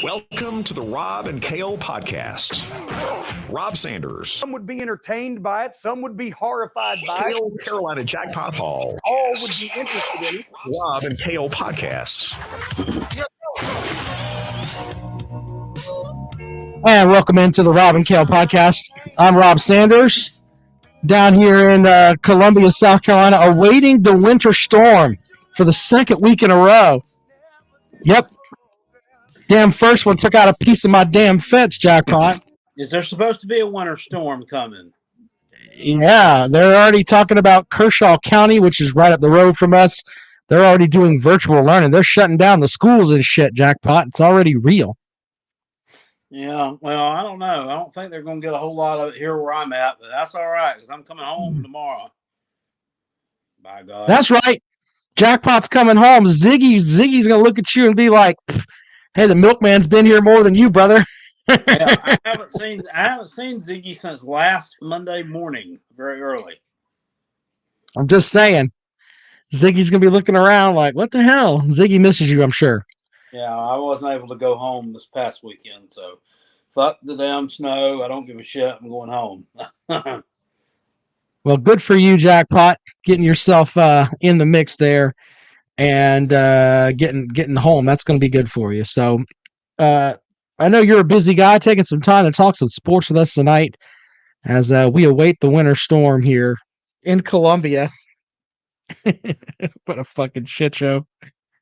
Welcome to the Rob and Kale podcast. Rob Sanders. Some would be entertained by it. Some would be horrified by Kale, it. Carolina Jackpot Hall. All would be interested in it. Rob and Kale podcasts. And welcome into the Rob and Kale podcast. I'm Rob Sanders, down here in Columbia, South Carolina, awaiting the winter storm for the second week in a row. Yep. Damn first one took out a piece of my damn fence, Jackpot. Is there supposed to be a winter storm coming? Yeah, they're already talking about Kershaw County, which is right up the road from us. They're already doing virtual learning. They're shutting down the schools and shit, Jackpot. It's already real. Yeah, well, I don't know. I don't think they're going to get a whole lot of it here where I'm at, but that's all right because I'm coming home tomorrow. By God. That's right. Jackpot's coming home. Ziggy's going to look at you and be like, hey, the milkman's been here more than you, brother. Yeah, I haven't seen Ziggy since last Monday morning, very early. I'm just saying. Ziggy's going to be looking around like, what the hell? Ziggy misses you, I'm sure. Yeah, I wasn't able to go home this past weekend, so fuck the damn snow. I don't give a shit. I'm going home. Well, good for you, Jackpot, getting yourself in the mix there and getting home. That's going to be good for you. So I know you're a busy guy, taking some time to talk some sports with us tonight as we await the winter storm here in Columbia. What a fucking shit show.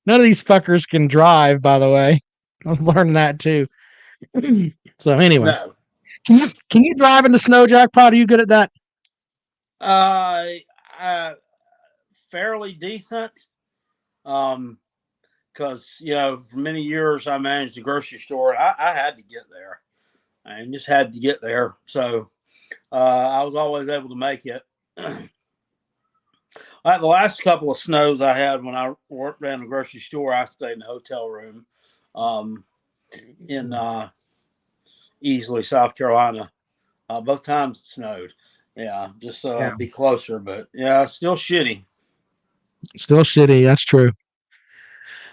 None of these fuckers can drive, by the way. I'm learning that too. So anyway, no. Can you drive in the snow, Jackpot? Are you good at that? Fairly decent. Because, for many years I managed the grocery store. I had to get there. I just had to get there. So I was always able to make it. The last couple of snows I had when I worked around the grocery store, I stayed in the hotel room in Easley, South Carolina. Both times it snowed. Yeah, just so I'd be closer. But, yeah, still shitty. Still shitty. That's true.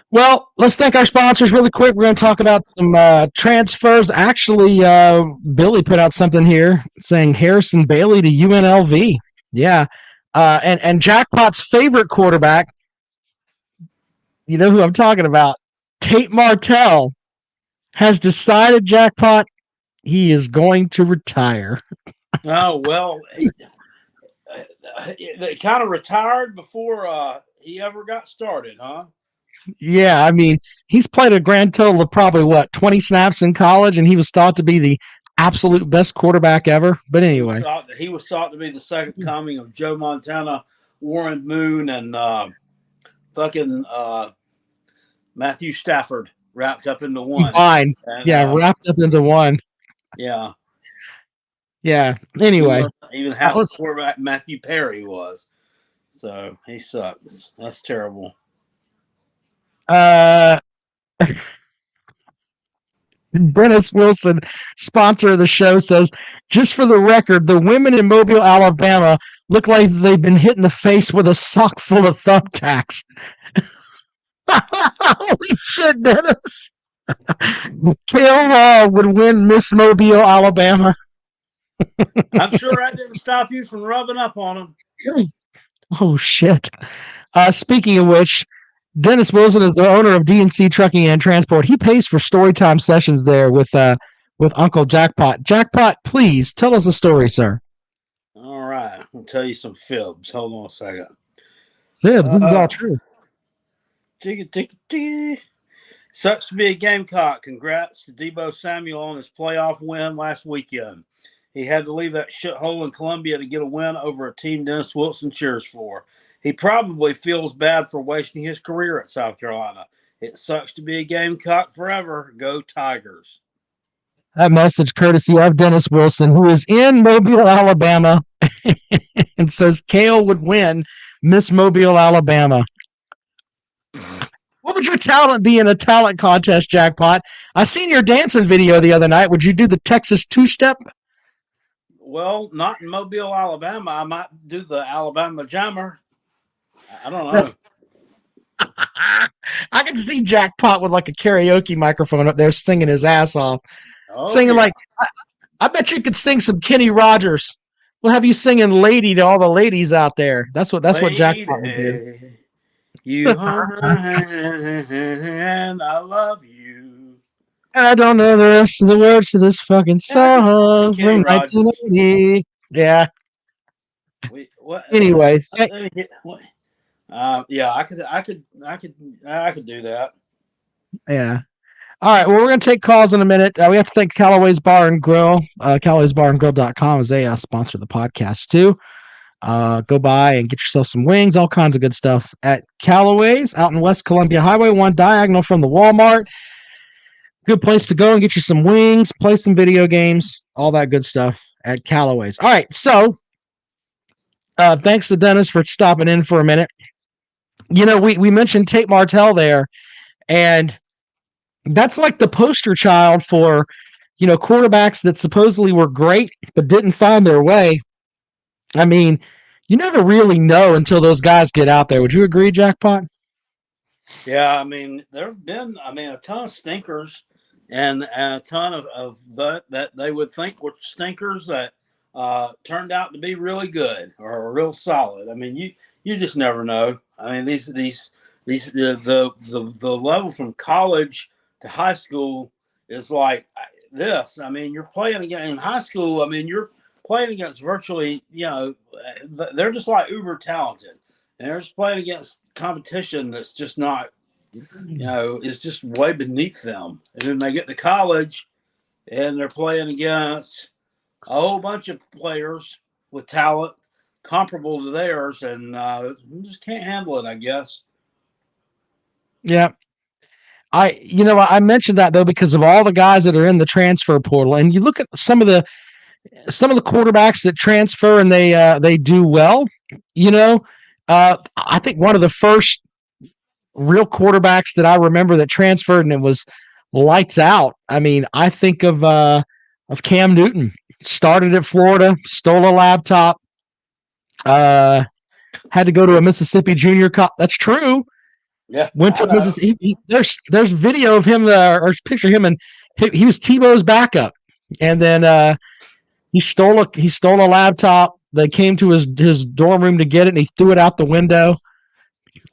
Well, let's thank our sponsors really quick. We're going to talk about some transfers. Actually, Billy put out something here saying Harrison Bailey to UNLV. Yeah. And Jackpot's favorite quarterback, you know who I'm talking about, Tate Martell, has decided, Jackpot, he is going to retire. Oh, well, they kind of retired before he ever got started, huh? Yeah, I mean, he's played a grand total of probably, 20 snaps in college, and he was thought to be the absolute best quarterback ever. But anyway. He was thought to be the second coming of Joe Montana, Warren Moon, and fucking Matthew Stafford wrapped up into one. Fine. And, wrapped up into one. Yeah. Yeah. Anyway. Even half the quarterback Matthew Perry was. So he sucks. That's terrible. Dennis Wilson, sponsor of the show, says, just for the record, the women in Mobile, Alabama look like they've been hit in the face with a sock full of thumbtacks. Holy shit, Dennis. Kale would win Miss Mobile, Alabama. I'm sure that didn't stop you from rubbing up on him. Oh, shit. Speaking of which, Dennis Wilson is the owner of DNC Trucking and Transport. He pays for storytime sessions there with Uncle Jackpot. Jackpot, please tell us a story, sir. All right. I'll tell you some fibs. Hold on a second. Fibs? This is all true. Sucks to be a Gamecock. Congrats to Deebo Samuel on his playoff win last weekend. He had to leave that shithole in Columbia to get a win over a team Dennis Wilson cheers for. He probably feels bad for wasting his career at South Carolina. It sucks to be a Gamecock forever. Go Tigers. That message courtesy of Dennis Wilson, who is in Mobile, Alabama, and says Kale would win Miss Mobile, Alabama. What would your talent be in a talent contest, Jackpot? I seen your dancing video the other night. Would you do the Texas two-step? Well, not in Mobile, Alabama. I might do the Alabama Jammer. I don't know. I can see Jackpot with like a karaoke microphone up there singing his ass off. Oh, Singing yeah. like, I bet you could sing some Kenny Rogers. We'll have you singing "Lady" to all the ladies out there. That's what Jackpot would do. Lady, you hold my hand, I love you. And I don't know the rest of the words to this fucking Yeah, I could see song Kenny from Rogers. 1980. Yeah. Wait, what? Anyway, Let me get what? Yeah, I could do that. yeah. All right. Well, we're going to take calls in a minute. We have to thank Callaway's Bar and Grill. Callaway'sBarandGrill.com as they sponsor the podcast too. Go by and get yourself some wings, all kinds of good stuff at Callaway's out in West Columbia Highway 1, diagonal from the Walmart. Good place to go and get you some wings, play some video games, all that good stuff at Callaway's. All right. So thanks to Dennis for stopping in for a minute. You know, we mentioned Tate Martell there, and that's like the poster child for, you know, quarterbacks that supposedly were great but didn't find their way. I mean, you never really know until those guys get out there. Would you agree, Jackpot? Yeah, I mean, there's been, a ton of stinkers and a ton of that they would think were stinkers that turned out to be really good or real solid. I mean, you just never know. I mean, the level from college to high school is like this. I mean, you're playing again in high school. I mean, you're playing against virtually, they're just like uber talented. And they're just playing against competition that's just not, is just way beneath them. And then they get to college and they're playing against a whole bunch of players with talent comparable to theirs, and just can't handle it, I guess. Yeah. I mentioned that though because of all the guys that are in the transfer portal, and you look at some of the quarterbacks that transfer and they do well. I think one of the first real quarterbacks that I remember that transferred and it was lights out. I mean, I think of Cam Newton. Started at Florida, stole a laptop, had to go to a Mississippi junior college. That's true. Yeah, Went to Mississippi. There's video of him or picture of him, and he was Tebow's backup, and then he stole a laptop. They came to his dorm room to get it, and he threw it out the window.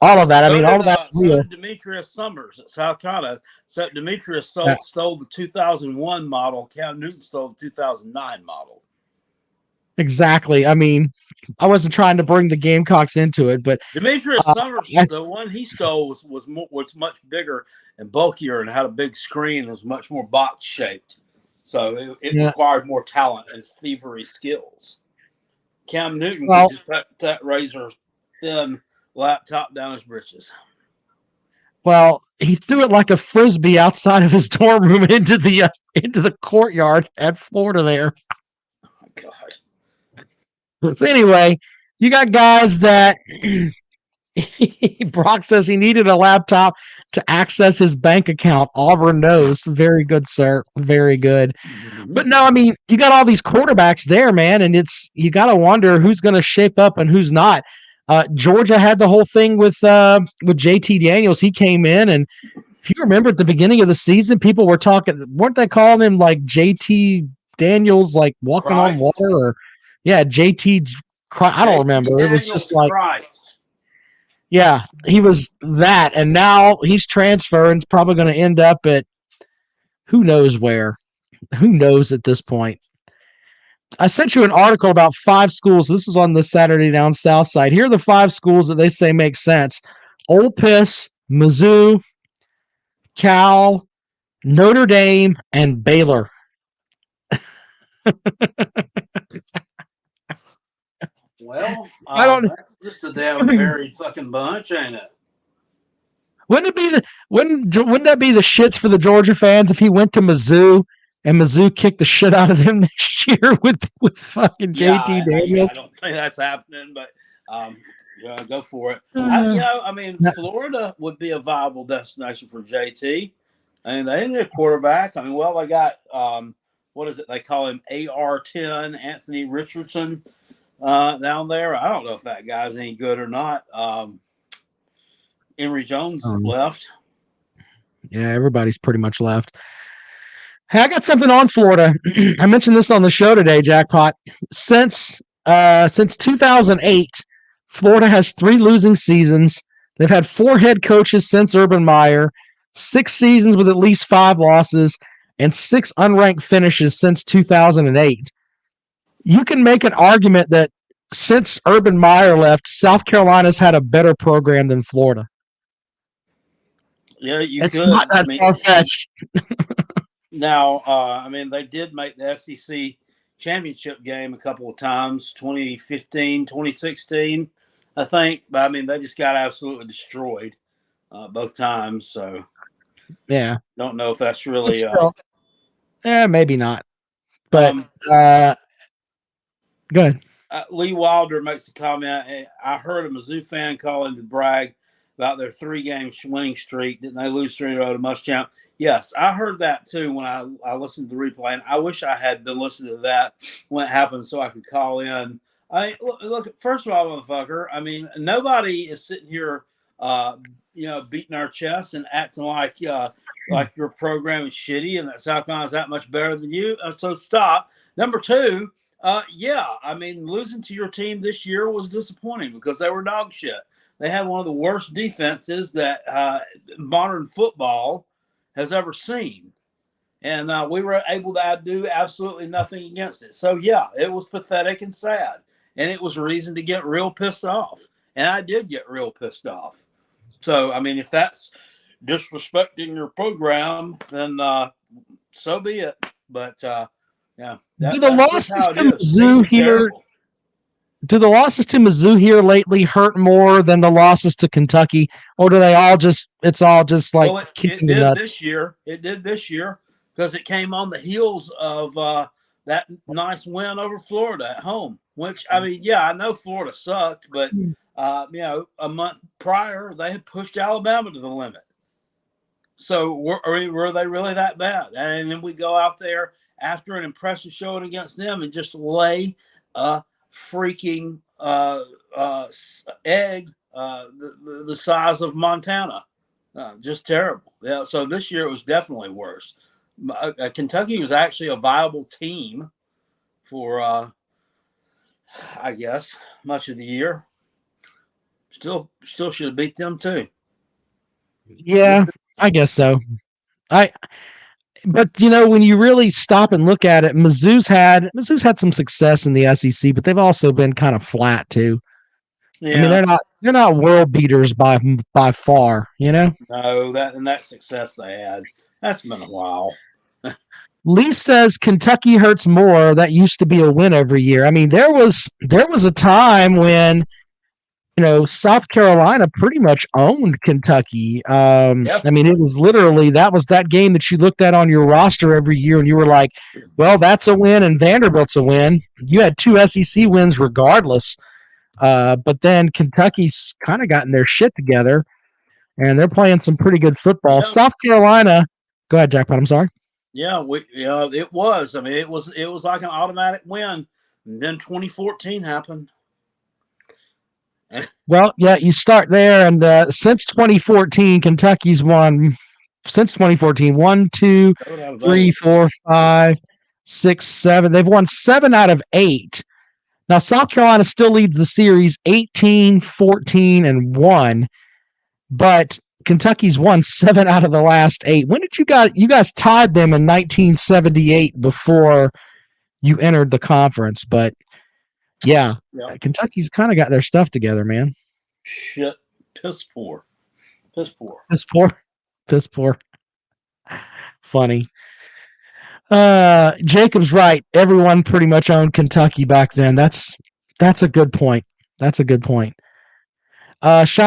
All of that. All of that. So did Demetrius Summers at South Carolina. So Demetrius stole the 2001 model. Cam Newton stole the 2009 model. Exactly. I mean, I wasn't trying to bring the Gamecocks into it, but Demetrius Summers, the one he stole was much bigger and bulkier and had a big screen. It was much more box shaped, so it required more talent and thievery skills. Cam Newton could just put that razor thin laptop down his britches. Well, he threw it like a frisbee outside of his dorm room into the courtyard at Florida there. Oh my God. So anyway, you got guys that Brock says he needed a laptop to access his bank account. Auburn knows. Very good, sir. Very good. But no, I mean, you got all these quarterbacks there, man, and you got to wonder who's going to shape up and who's not. Georgia had the whole thing with JT Daniels. He came in, and if you remember at the beginning of the season, people were talking, weren't they calling him like JT Daniels, like walking on water, or JT? I don't remember. It was just like Christ. Yeah, he was that, and now he's transferring. It's probably going to end up at who knows where. Who knows at this point? I sent you an article about 5 schools. This is on the Saturday Down South side. Here are the 5 schools that they say make sense: Ole Miss, Mizzou, Cal, Notre Dame, and Baylor. Well, that's just a damn varied fucking bunch, ain't it? Wouldn't that be the shits for the Georgia fans if he went to Mizzou and Mizzou kicked the shit out of them next year with fucking JT Daniels? I don't think that's happening, but go for it. Florida would be a viable destination for JT. I mean, they need a quarterback. I mean, they got what is it? They call him AR-10, Anthony Emory Jones Um, left. Yeah, everybody's pretty much left. Hey, I got something on Florida. I mentioned this on the show today, Jackpot. Since 2008, Florida has 3 losing seasons. They've had 4 head coaches since Urban Meyer, 6 seasons with at least 5 losses, and 6 unranked finishes since 2008. You can make an argument that since Urban Meyer left, South Carolina's had a better program than Florida. Yeah, you It's could. not that far-fetched. Now, they did make the SEC championship game a couple of times, 2015, 2016, I think. But, they just got absolutely destroyed both times. So, yeah. Don't know if that's really Still, maybe not. But go ahead. Lee Wilder makes a comment. I heard a Mizzou fan call in to brag about their 3-game winning streak. Didn't they lose 3 in a row to Muschamp? Yes, I heard that too when I listened to the replay. And I wish I had been listening to that when it happened so I could call in. Look, first of all, motherfucker, nobody is sitting here, beating our chests and acting like your program is shitty and that South Carolina's that much better than you. So stop. Number 2, losing to your team this year was disappointing because they were dog shit. They had one of the worst defenses that modern football has ever seen. And we were able to do absolutely nothing against it. So, yeah, it was pathetic and sad. And it was a reason to get real pissed off. And I did get real pissed off. So, if that's disrespecting your program, then so be it. But, yeah. Do the losses to Mizzou here? Do the losses to Mizzou here lately hurt more than the losses to Kentucky, or do they all just? It's all just like kicking the nuts. It did this year because it came on the heels of that nice win over Florida at home. Which I know Florida sucked, but a month prior they had pushed Alabama to the limit. So were they really that bad? And then we go out there after an impressive showing against them and just lay a freaking egg the size of Montana. Just terrible. Yeah. So this year it was definitely worse. Kentucky was actually a viable team for, I guess, much of the year. Still should have beat them too. Yeah, I guess so. But when you really stop and look at it, Mizzou's had some success in the SEC, but they've also been kind of flat too. Yeah. They're not world beaters by far, No, that success they had, that's been a while. Lee says Kentucky hurts more. That used to be a win every year. There was a time when South Carolina pretty much owned Kentucky. Yep. It was literally that game that you looked at on your roster every year and you were like, well, that's a win and Vanderbilt's a win. You had 2 SEC wins regardless. But then Kentucky's kind of gotten their shit together and they're playing some pretty good football. Yep. South Carolina, go ahead, Jackpot. I'm sorry. Yeah, it was. It was like an automatic win. And then 2014 happened. Well, yeah, you start there, and since 2014, Kentucky's won. Since 2014, 1, 2, 3, 4, 5, 6, 7. They've won 7 out of 8. Now, South Carolina still leads the series 18, 14, and 1, but Kentucky's won 7 out of the last 8. When did you guys tied them in 1978 before you entered the conference? But yeah, Kentucky's kind of got their stuff together, man. Shit, piss poor. Funny. Jacob's right. Everyone pretty much owned Kentucky back then. That's a good point. Shout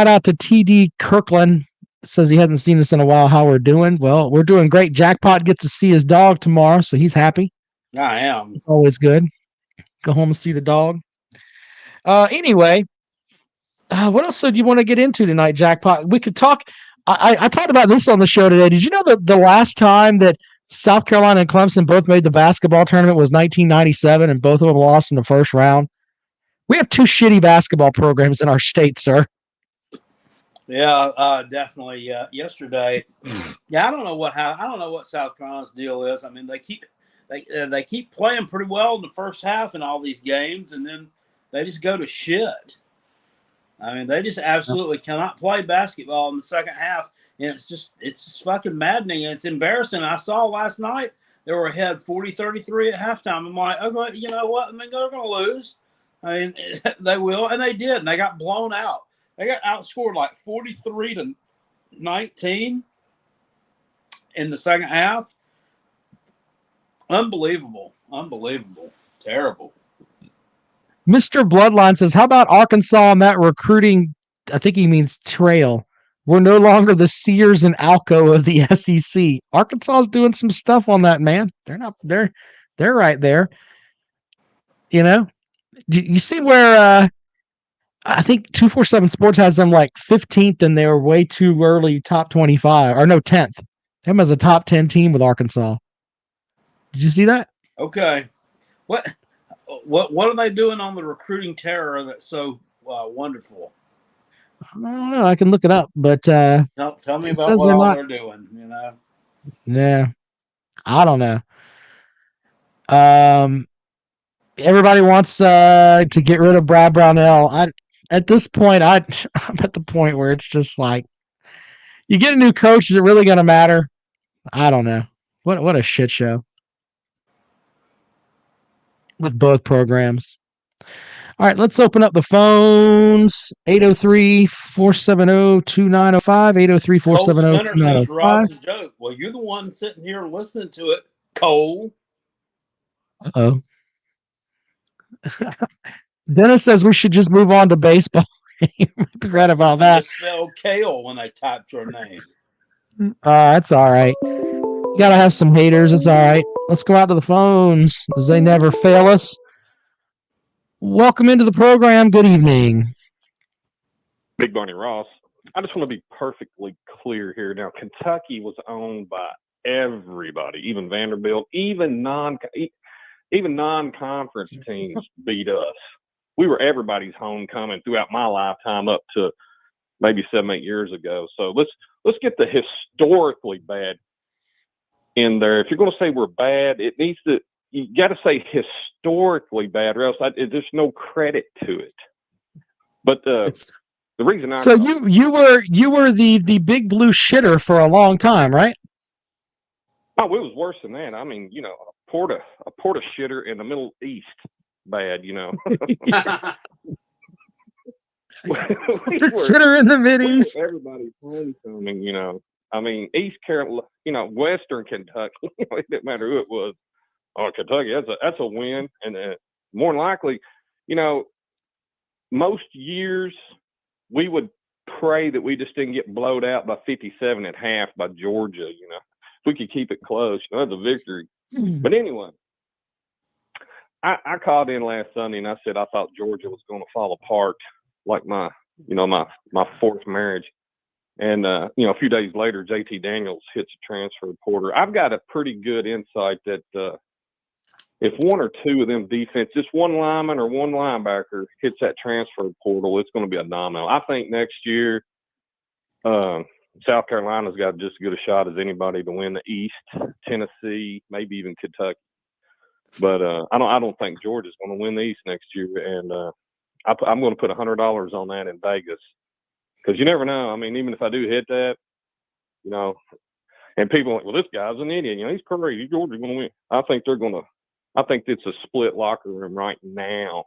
out to TD Kirkland. Says he hasn't seen us in a while. How we're doing? Well, we're doing great. Jackpot gets to see his dog tomorrow, so he's happy. I am. It's always good. Go home and see the dog. Anyway, what else do you want to get into tonight, Jackpot? We could talk. I talked about this on the show today. Did you know that the last time that South Carolina and Clemson both made the basketball tournament was 1997, and both of them lost in the first round? We have 2 shitty basketball programs in our state, sir. Yeah, definitely. Yeah, yesterday. Yeah, I don't know what South Carolina's deal is. I mean, they keep playing pretty well in the first half in all these games, and then they just go to shit. I mean, they just absolutely cannot play basketball in the second half, and it's just fucking maddening, and it's embarrassing. I saw last night they were ahead 40-33 at halftime. I'm like, okay, you know what? I mean, they're going to lose. I mean, they will, and they did, and they got blown out. They got outscored like 43-19 in the second half. Unbelievable. Terrible. Mr. Bloodline says, how about Arkansas on that recruiting? I think he means trail. We're no longer the Sears and Alco of the SEC. Arkansas is doing some stuff on that, man. They're right there. You know, you see where I think 247 Sports has them like 15th, and they were way too early top 25, or no, 10th. Them as a top 10 team with Arkansas. Did you see that? Okay. What are they doing on the recruiting terror that's so wonderful? I don't know. I can look it up, but Tell me about what all they're doing. You know. Yeah, I don't know. Everybody wants to get rid of Brad Brownell. At this point, I'm at the point where it's just like, you get a new coach. Is it really going to matter? I don't know. What a shit show with both programs. All right, let's open up the phones. 803-470-2905. 803-470-2905. Cole Spinner says Rob's a joke. Well, you're the one sitting here listening to it, Cole. Uh-oh. Dennis says we should just move on to baseball. Regret about that. Spell Kale when I typed your name. That's all right. You gotta have some haters. It's all right. Let's go out to the phones, as they never fail us. Welcome into the program. Good evening. Big Barney Ross. I just want to be perfectly clear here. Now, Kentucky was owned by everybody, even Vanderbilt, even non-conference teams beat us. We were everybody's homecoming throughout my lifetime up to maybe 7-8 years ago. So let's get the historically bad in there. If you're going to say we're bad, you got to say historically bad, or else there's no credit to it. But the reason you were the big blue shitter for a long time, right? Oh, it was worse than that. I mean, a porta shitter in the Middle East, bad. Shitter in the Middle East. Everybody's homecoming. I mean, East Carolina, Western Kentucky. It didn't matter who it was. Oh, Kentucky, that's a win, and more than likely, most years we would pray that we just didn't get blowed out by 57 at half by Georgia. If we could keep it close, that's a victory. But anyway, I called in last Sunday and I said I thought Georgia was going to fall apart, like my fourth marriage. And a few days later, JT Daniels hits a transfer portal. I've got a pretty good insight that if one or two of them defense, just one lineman or one linebacker hits that transfer portal, it's going to be a domino. I think next year, South Carolina's got just as good a shot as anybody to win the East. Tennessee, maybe even Kentucky, but I don't think Georgia's going to win the East next year. And I'm going to put $100 on that in Vegas, because you never know. I mean, even if I do hit that, and people are like, well, this guy's an idiot. He's crazy. Georgia's going to win. I think it's a split locker room right now,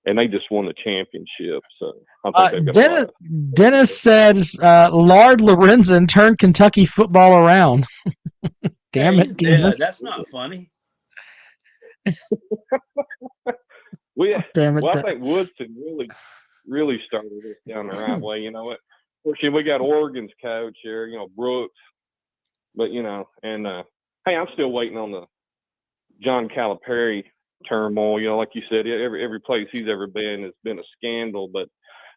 and they just won the championship. So I think Dennis says Lard Lorenzen turned Kentucky football around. Damn it, Dennis. That's not funny. I think Woodson really started this down the right way. Of course, we got Oregon's coach here, Brooks. But, and hey, I'm still waiting on the John Calipari turmoil. Like you said, every place he's ever been has been a scandal. But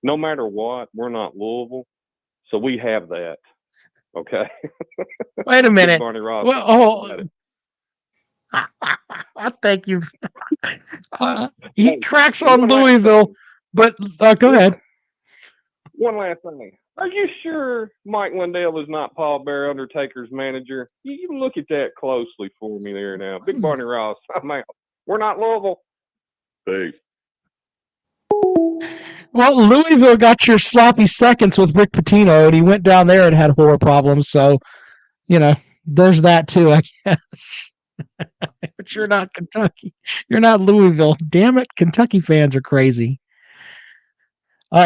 no matter what, we're not Louisville, so we have that. Okay. Wait a minute. Barney Ross. Well, I thank you. He cracks on Louisville, but go ahead. One last thing. Are you sure Mike Lindell is not Paul Bear, Undertaker's manager? You look at that closely for me there now. Big Barney Ross, I'm out. We're not Louisville. Peace. Well, Louisville got your sloppy seconds with Rick Pitino, and he went down there and had horror problems. So, there's that too, I guess. But you're not Kentucky. You're not Louisville. Damn it, Kentucky fans are crazy.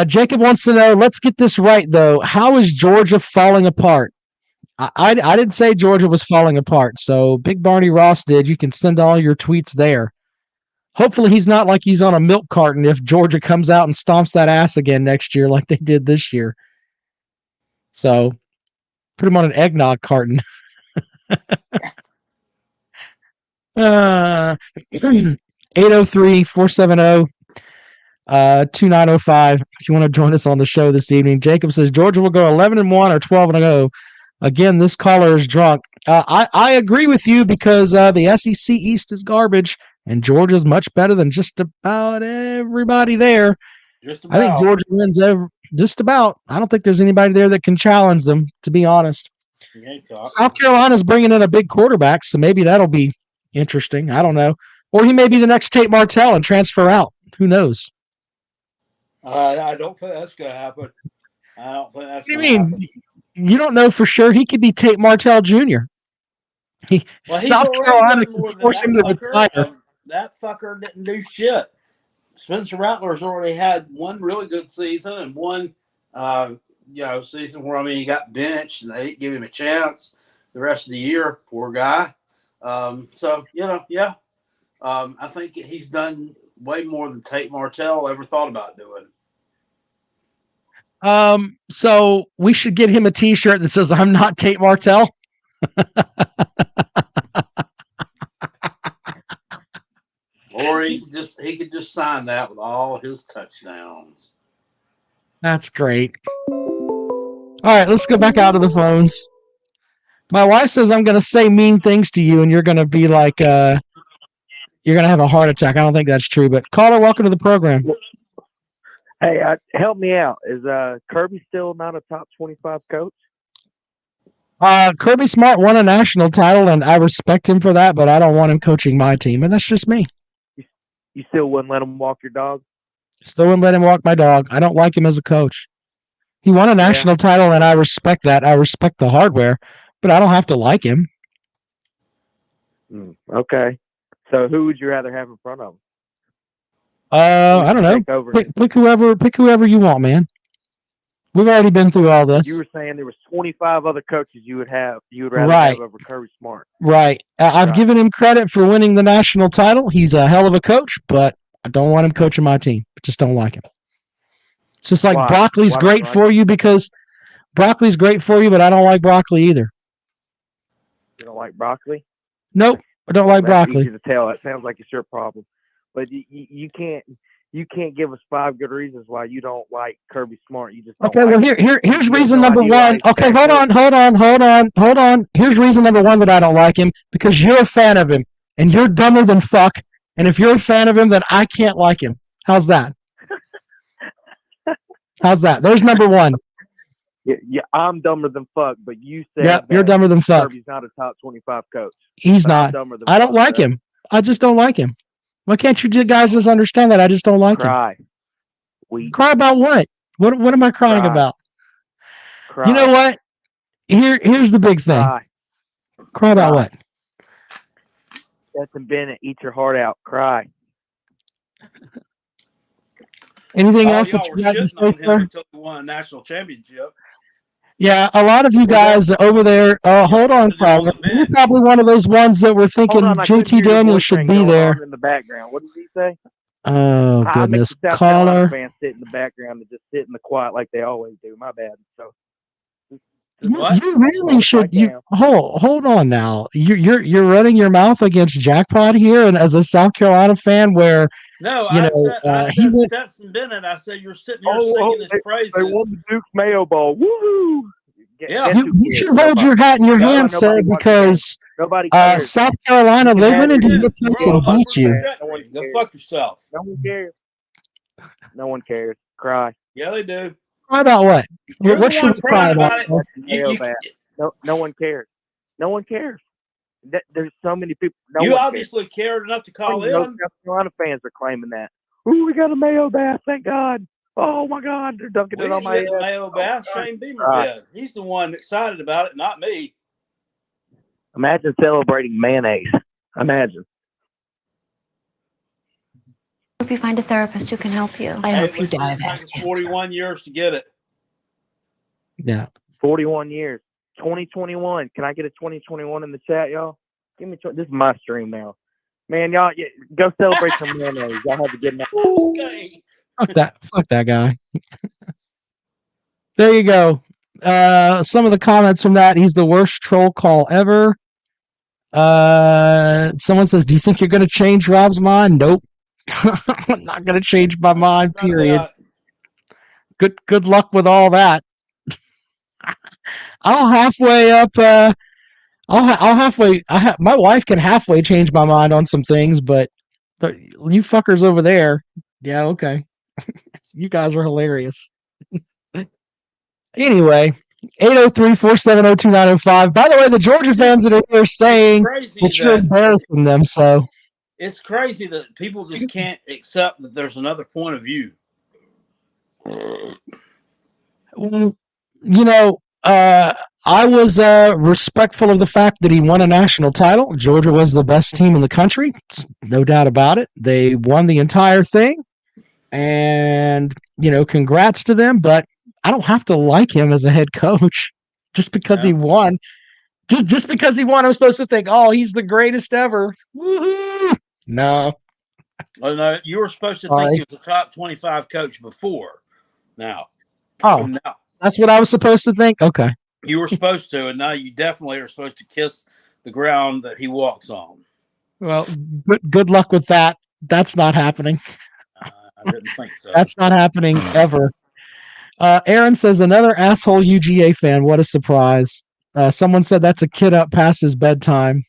Jacob wants to know, let's get this right, though. How is Georgia falling apart? I didn't say Georgia was falling apart, so Big Barney Ross did. You can send all your tweets there. Hopefully he's not like he's on a milk carton if Georgia comes out and stomps that ass again next year like they did this year. So put him on an eggnog carton. 803-470 2905 if you want to join us on the show this evening. Jacob says Georgia will go 11-1 or 12-0. Again, this caller is drunk. I agree with you because the SEC East is garbage and Georgia's much better than just about everybody there. Just about. I think Georgia wins just about. I don't think there's anybody there that can challenge them, to be honest. South Carolina's bringing in a big quarterback, so maybe that'll be interesting. I don't know. Or he may be the next Tate Martell and transfer out. Who knows? I don't think that's going to happen. I don't think that's What do you mean? You don't know for sure. He could be Tate Martell Jr. South Carolina can force him to retire. That fucker didn't do shit. Spencer Rattler's already had one really good season and one, season where, he got benched and they didn't give him a chance the rest of the year. Poor guy. I think he's done way more than Tate Martell ever thought about doing. So we should get him a T-shirt that says "I'm not Tate Martell." Or he could just sign that with all his touchdowns. That's great. All right, let's go back out to the phones. My wife says I'm going to say mean things to you, and you're going to be like, you're going to have a heart attack. I don't think that's true, but caller, welcome to the program. Hey, help me out. Is Kirby still not a top 25 coach? Kirby Smart won a national title, and I respect him for that, but I don't want him coaching my team, and that's just me. You still wouldn't let him walk your dog? Still wouldn't let him walk my dog. I don't like him as a coach. He won a national title, and I respect that. I respect the hardware, but I don't have to like him. Okay. So who would you rather have in front of him? I don't know. Pick whoever you want, man. We've already been through all this. You were saying there was 25 other coaches you would rather have over Kirby Smart. Right. I've given him credit for winning the national title. He's a hell of a coach, but I don't want him coaching my team. I just don't like him. It's just like broccoli's great for you because broccoli's great for you, but I don't like broccoli either. You don't like broccoli? Nope. I don't like broccoli. Easy to tell. That sounds like it's your problem. But you can't give us 5 good reasons why you don't like Kirby Smart. You just don't okay. Well, here's reason number one. Okay, hold on. Here's reason number one that I don't like him because you're a fan of him and you're dumber than fuck. And if you're a fan of him, then I can't like him. How's that? How's that? There's number one. Yeah, I'm dumber than fuck, but you said you're dumber than fuck. Kirby's not a top 25 coach. He's not. I don't like him. I just don't like him. Why can't you guys just understand that? I just don't like him. Cry about what? What am I crying about? Cry. You know what? Here's the big thing. Cry about what? Stetson Bennett, eat your heart out. Cry. Anything else that you guys to say, sir? Until he won a national championship. Yeah, a lot of you guys over there. Hold on, caller. You're probably one of those ones that were thinking JT Daniels should be there. In the background, what did he say? Oh goodness, caller. Fans sit in the background and just sit in the quiet like they always do. My bad. So you really should. Hold on now. You're running your mouth against Jackpot here, and as a South Carolina fan, where. No, I said Stetson Bennett. I said you're sitting here singing his praises. They won the Duke Mayo Bowl. Woohoo! Yeah, you should hold your hat in your hand, sir, because South Carolina, they went into your place and beat you. Go fuck yourself. No one cares. No one cares. Cry. Yeah, they do. Cry about what? You're What the should one we cry crying about? about it. Sir? You, No one cares. No one cares. There's so many people. No you one obviously cared enough to call cares. in. South Carolina fans are claiming that. Ooh, we got a Mayo bath. Thank God. Oh my God, they're dunking We it on didn't my get the head. Mayo bath. Shane Beamer Right. did. He's the one excited about it, not me. Imagine celebrating mayonnaise. Imagine. Hope you find a therapist who can help you. I Hey, hope you listen, die it of took ass us cancer. 41 years to get it. Yeah. 41 years. 2021. Can I get a 2021 in the chat, y'all? Give me. This is my stream now. Man, y'all go celebrate some mayonnaise. Y'all have a good night. Okay. Fuck that guy. There you go. Some of the comments from that. He's the worst troll call ever. Someone says, "Do you think you're going to change Rob's mind?" Nope. I'm not going to change my mind. Period. Good luck with all that. I'll halfway up. I'll halfway. My wife can halfway change my mind on some things, but you fuckers over there, yeah, okay. You guys are hilarious. Anyway, 803-470-2905. By the way, the Georgia fans that are here saying that you're embarrassing them, so it's crazy that people just can't accept that there's another point of view. Well, I was respectful of the fact that he won a national title. Georgia was the best team in the country, no doubt about it. They won the entire thing, and congrats to them. But I don't have to like him as a head coach just because he won. Just because he won, I'm supposed to think, oh, he's the greatest ever. Woohoo! No. Well, no, you were supposed to think he was a top 25 coach before. Now. Oh, now. That's what I was supposed to think? Okay. You were supposed to, and now you definitely are supposed to kiss the ground that he walks on. Well, good luck with that. That's not happening. I didn't think so. That's not happening ever. Aaron says, another asshole UGA fan. What a surprise. Someone said that's a kid up past his bedtime.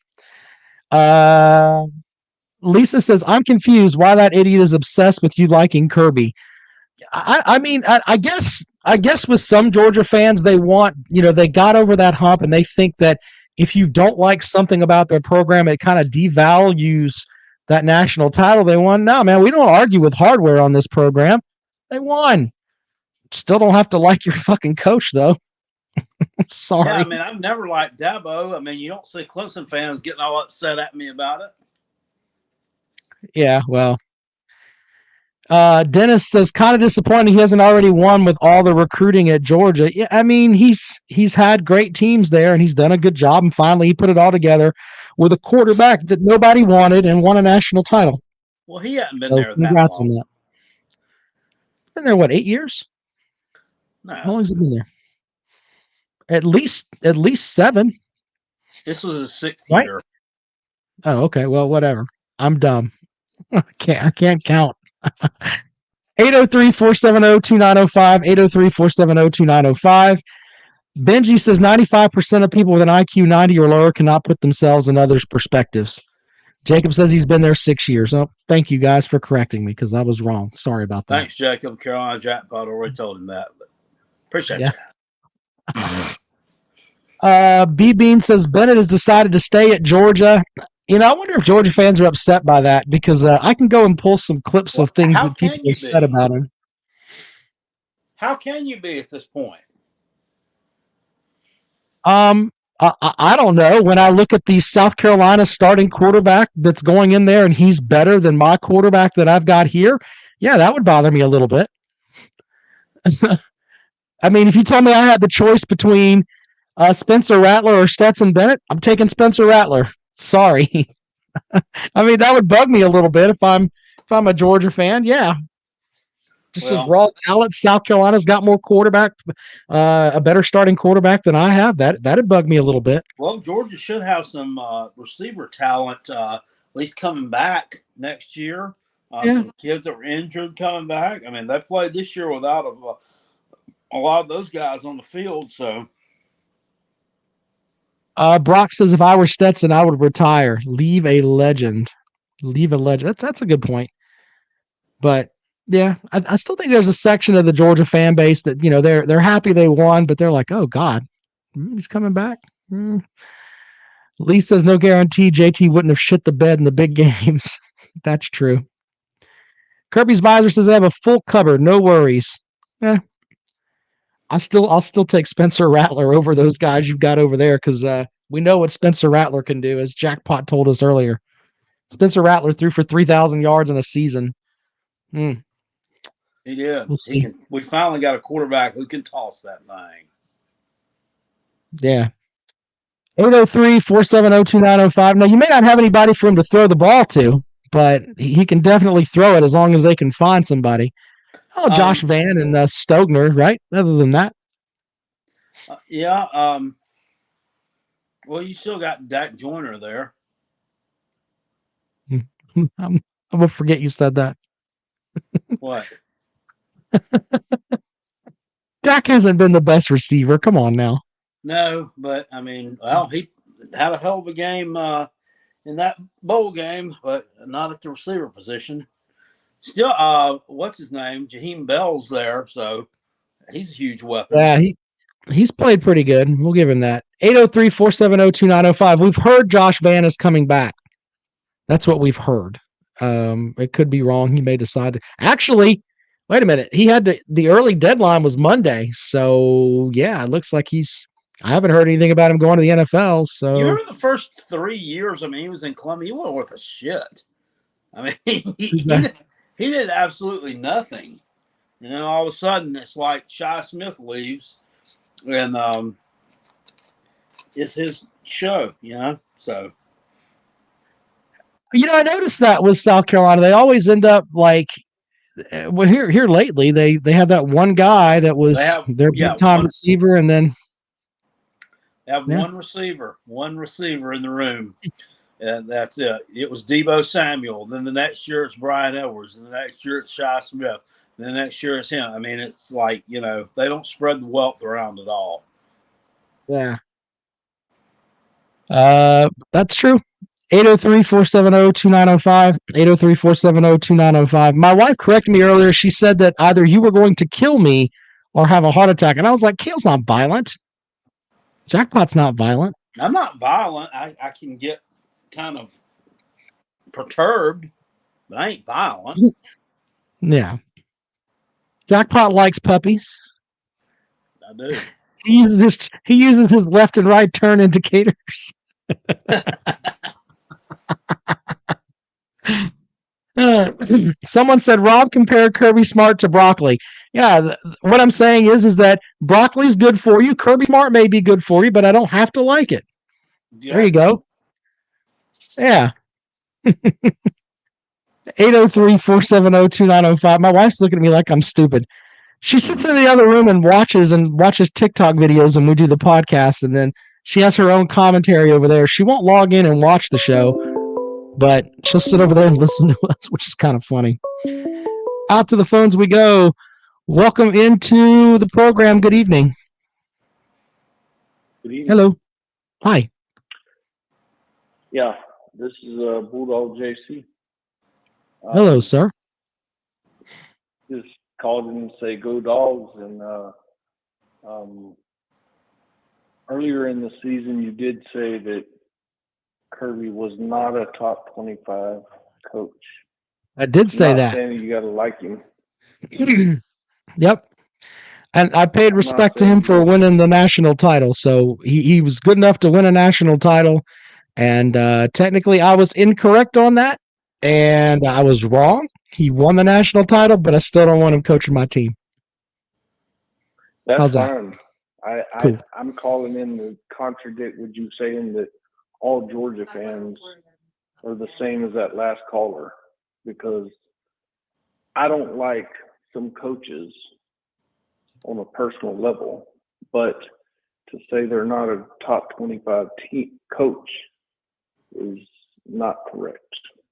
Lisa says, I'm confused why that idiot is obsessed with you liking Kirby. I guess with some Georgia fans, they want, they got over that hump and they think that if you don't like something about their program, it kind of devalues that national title they won. No, man, we don't argue with hardware on this program. They won. Still don't have to like your fucking coach, though. Sorry. Yeah, I mean, I've never liked Dabo. I mean, you don't see Clemson fans getting all upset at me about it. Yeah, well. Dennis says, kind of disappointed he hasn't already won with all the recruiting at Georgia. Yeah, I mean, he's had great teams there, and he's done a good job, and finally he put it all together with a quarterback that nobody wanted and won a national title. Well, he hadn't been there that long. On that. He's been there, what, 8 years? No. How long has he been there? At least 7. This was his 6th year. Oh, okay. Well, whatever. I'm dumb. I can't count. 803-470-2905, 803-470-2905. Benji says 95% of people with an IQ 90 or lower cannot put themselves in others' perspectives. Jacob says he's been there 6 years. Oh, thank you guys for correcting me because I was wrong. Sorry about that. Thanks, Jacob. Carolina Jackpot already told him that. But appreciate you. B Bean says Bennett has decided to stay at Georgia. I wonder if Georgia fans are upset by that because I can go and pull some clips of things that people have said about him. How can you be at this point? I don't know. When I look at the South Carolina starting quarterback that's going in there and he's better than my quarterback that I've got here, yeah, that would bother me a little bit. I mean, if you told me I had the choice between Spencer Rattler or Stetson Bennett, I'm taking Spencer Rattler. Sorry. I mean, that would bug me a little bit if I'm a Georgia fan. Yeah. Just as raw talent, South Carolina's got more quarterback, a better starting quarterback than I have. That'd bug me a little bit. Well, Georgia should have some receiver talent, at least coming back next year. Some kids that were injured coming back. I mean, they played this year without a lot of those guys on the field. So, Brock says, if I were Stetson, I would retire. Leave a legend. That's a good point. But Yeah, I still think there's a section of the Georgia fan base that they're happy they won, but they're like, oh God, he's coming back. At least there's no guarantee JT wouldn't have shit the bed in the big games. That's true. Kirby's Visor says they have a full cupboard, no worries. I'll still take Spencer Rattler over those guys you've got over there because we know what Spencer Rattler can do, as Jackpot told us earlier. Spencer Rattler threw for 3,000 yards in a season. He did. We'll we finally got a quarterback who can toss that thing. Yeah. 803-470-2905. Now, you may not have anybody for him to throw the ball to, but he can definitely throw it as long as they can find somebody. Oh, Josh Van and Stogner, right? Other than that. Well, you still got Dak Joyner there. I'm going to forget you said that. What? Dak hasn't been the best receiver. Come on now. No, but I mean, he had a hell of a game in that bowl game, but not at the receiver position. Still, what's his name? Jaheim Bell's there, so he's a huge weapon. Yeah, he's played pretty good. We'll give him that. 803-470-2905. We've heard Josh Van is coming back. That's what we've heard. It could be wrong. He may decide to. Actually, wait a minute. He had the early deadline was Monday, so yeah, it looks like I haven't heard anything about him going to the NFL. So you remember the first 3 years? I mean, he was in Columbia. He wasn't worth a shit. I mean, he did absolutely nothing. And then all of a sudden, it's like Shi Smith leaves, and it's his show, So, I noticed that with South Carolina, they always end up like. Well, here lately, they have that one guy that was their big time receiver, and then they have one receiver in the room. And that's it. It was Deebo Samuel. Then the next year it's Brian Edwards. And the next year it's Shi Smith. And the next year it's him. I mean, it's like, they don't spread the wealth around at all. Yeah. That's true. 803-470-2905. 803-470-2905. My wife corrected me earlier. She said that either you were going to kill me or have a heart attack. And I was like, Kale's not violent. Jackpot's not violent. I'm not violent. I can get kind of perturbed, but I ain't violent. Yeah. Jackpot likes puppies. I do. He uses his left and right turn indicators. Someone said Rob compared Kirby Smart to broccoli. Yeah, what I'm saying is that broccoli's good for you. Kirby Smart may be good for you, but I don't have to like it. Yeah. There you go. Yeah. 803-470-2905. My wife's looking at me like I'm stupid. She sits in the other room and watches TikTok videos when we do the podcast, and then she has her own commentary over there. She won't log in and watch the show, but she'll sit over there and listen to us, which is kind of funny. Out to the phones we go. Welcome into the program. Good evening. Good evening. Hello. Hi. Yeah, this is Bulldog JC. Hello, sir. Just called in to say go Dogs, and earlier in the season you did say that Kirby was not a top 25 coach. I did say that. Saying you got to like him. Yep. And I paid respect to him for winning the national title. So he was good enough to win a national title. And technically I was incorrect on that. And I was wrong. He won the national title, but I still don't want him coaching my team. That's How's fine. That? Cool. I'm calling in to contradict what you saying that all Georgia fans are the same as that last caller, because I don't like some coaches on a personal level, but to say they're not a top 25 team coach is not correct.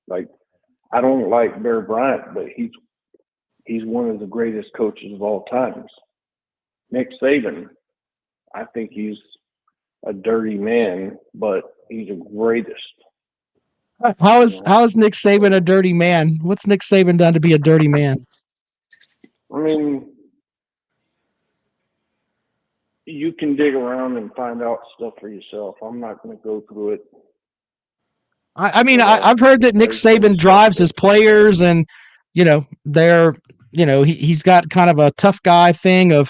Like, I don't like Bear Bryant, but he's one of the greatest coaches of all times. Nick Saban, I think he's a dirty man, but he's the greatest. How is Nick Saban a dirty man? What's Nick Saban done to be a dirty man? I mean, you can dig around and find out stuff for yourself. I'm not going to go through it. I've heard that Nick There's some Saban stuff drives his that- players, and he's got kind of a tough guy thing of,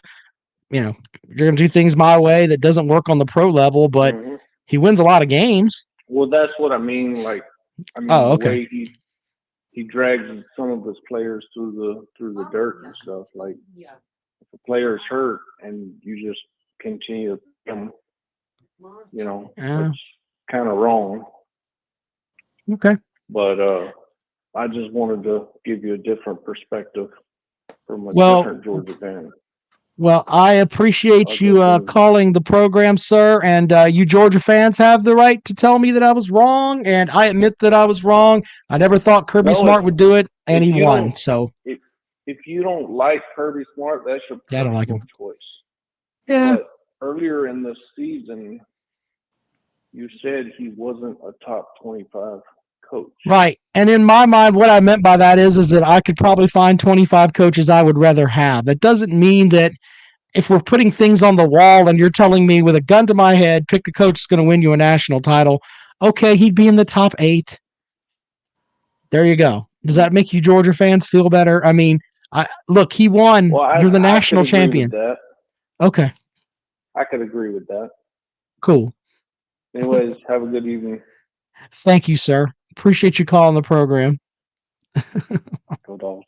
you're going to do things my way that doesn't work on the pro level, but Mhm. he wins a lot of games. Well, that's what I mean. Like, Oh, the okay. way he drags some of his players through the dirt and stuff. Like, if a player's hurt and you just continue them, Yeah. it's kind of wrong. Okay. But I just wanted to give you a different perspective from a Well- different Georgia fan. Well, I appreciate Okay, you so- calling the program, sir. And you Georgia fans have the right to tell me that I was wrong, and I admit that I was wrong. I never thought Kirby No, Smart would do it, and if he you won. don't- So If you don't like Kirby Smart, that's your Yeah, I don't like personal him. choice. yeah, But earlier in the season, you said he wasn't a top 25 coach. right. And in my mind, what I meant by that is that I could probably find 25 coaches I would rather have. That doesn't mean that if we're putting things on the wall and you're telling me with a gun to my head, pick the coach that's going to win you a national title, okay, he'd be in the top 8. There you go. Does that make you Georgia fans feel better? I mean, look, he won. Well, You're the I national could agree champion. with that. Okay, I could agree with that. cool. Anyways, have a good evening. Thank you, sir. Appreciate you calling the program. Go Dogs.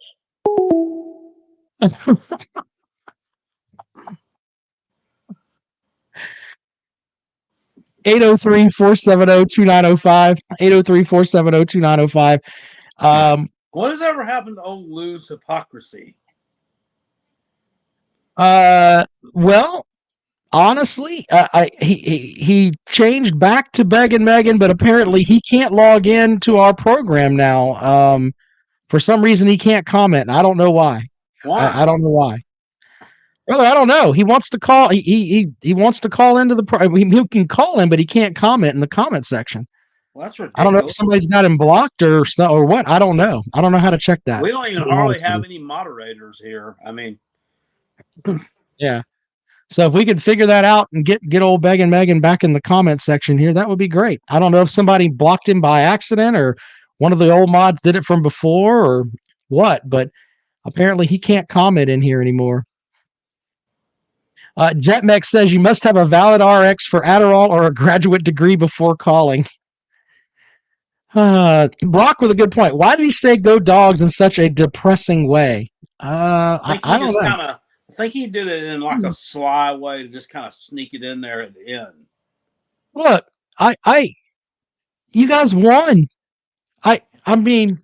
803-470-2905. 803-470-2905. What has ever happened to old Lou's hypocrisy? Well, honestly, he changed back to Beg and Megan, but apparently he can't log in to our program now. For some reason, he can't comment, and I don't know why. Why? I don't know why. Brother, I don't know. He wants to call. He wants to call into the. He can call in, but he can't comment in the comment section. Well, that's ridiculous. I don't know if somebody's got him blocked or what. I don't know. I don't know how to check that. We don't even to be hardly honest with have you. any moderators here. I mean, Yeah. So if we could figure that out and get old Beg and Megan back in the comment section here, that would be great. I don't know if somebody blocked him by accident or one of the old mods did it from before or what, but apparently he can't comment in here anymore. JetMex says you must have a valid RX for Adderall or a graduate degree before calling. Brock with a good point. Why did he say go Dogs in such a depressing way? I don't know. I think he did it in like a sly way to just kind of sneak it in there at the end. Look, you guys won. I mean,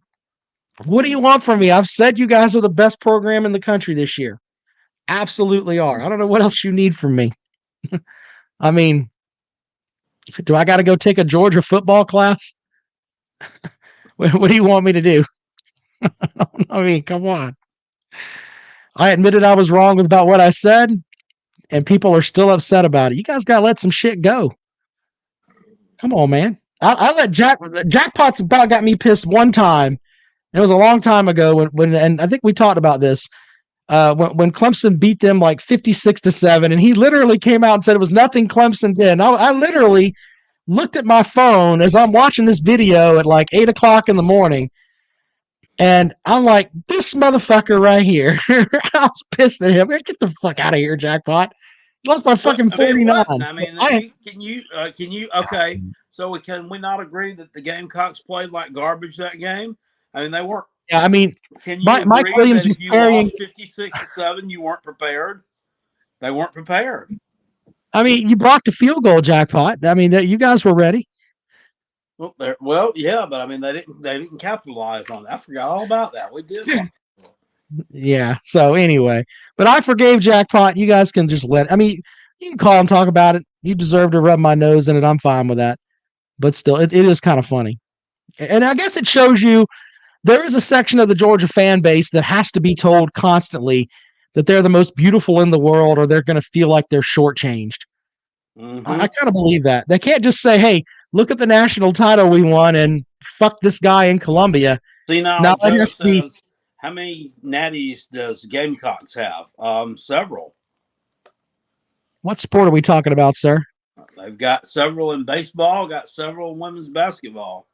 what do you want from me? I've said you guys are the best program in the country this year. Absolutely are. I don't know what else you need from me. I mean, do I got to go take a Georgia football class? What do you want me to do? I mean, come on. I admitted I was wrong about what I said, and people are still upset about it. You guys got to let some shit go. Come on, man. I let Jackpot's about got me pissed one time. It was a long time ago when and I think we talked about this. When Clemson beat them like 56-7, and he literally came out and said it was nothing Clemson did. And I literally looked at my phone as I'm watching this video at like 8:00 in the morning, and I'm like, this motherfucker right here. I was pissed at him. Get the fuck out of here, Jackpot. He lost by fucking 49. I mean, can you? Okay, so can we not agree that the Gamecocks played like garbage that game? I mean, they weren't. Yeah, I mean, Can you Mike agree Williams that was if you carrying. lost 56-7, you weren't prepared? They weren't prepared. I mean, you blocked a field goal, Jackpot. I mean, you guys were ready. Well, yeah, but I mean, they didn't capitalize on it. I forgot all about that. We did. Yeah. So anyway, but I forgave Jackpot. You guys can just I mean, you can call and talk about it. You deserve to rub my nose in it. I'm fine with that. But still, it is kind of funny. And I guess it shows you there is a section of the Georgia fan base that has to be told constantly that they're the most beautiful in the world, or they're going to feel like they're shortchanged. Mm-hmm. I kind of believe that. They can't just say, hey, look at the national title we won and fuck this guy in Columbia. See, now Now, Joe it has to be, says how many natties does Gamecocks have? Several. What sport are we talking about, sir? They've got several in baseball, got several in women's basketball.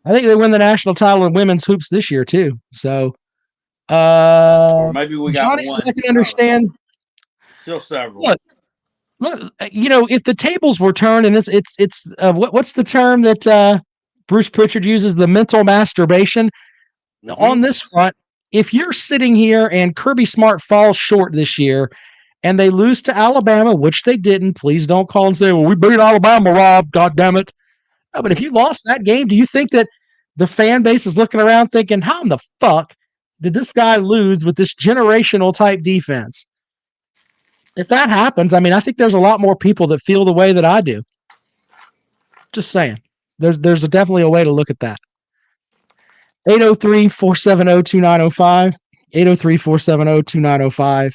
I think they win the national title in women's hoops this year too. So, Or maybe we got Johnny one. says I can understand. Still several. Look, if the tables were turned, and it's what's the term that Bruce Pritchard uses? The mental masturbation. Mm-hmm. On this front, if you're sitting here and Kirby Smart falls short this year, and they lose to Alabama, which they didn't, please don't call and say, "Well, we beat Alabama, Rob. God damn it!" No, but if you lost that game, do you think that the fan base is looking around thinking, "How in the fuck did this guy lose with this generational type defense?" If that happens, I mean, I think there's a lot more people that feel the way that I do. Just saying. There's definitely a way to look at that. 803-470-2905. 803-470-2905.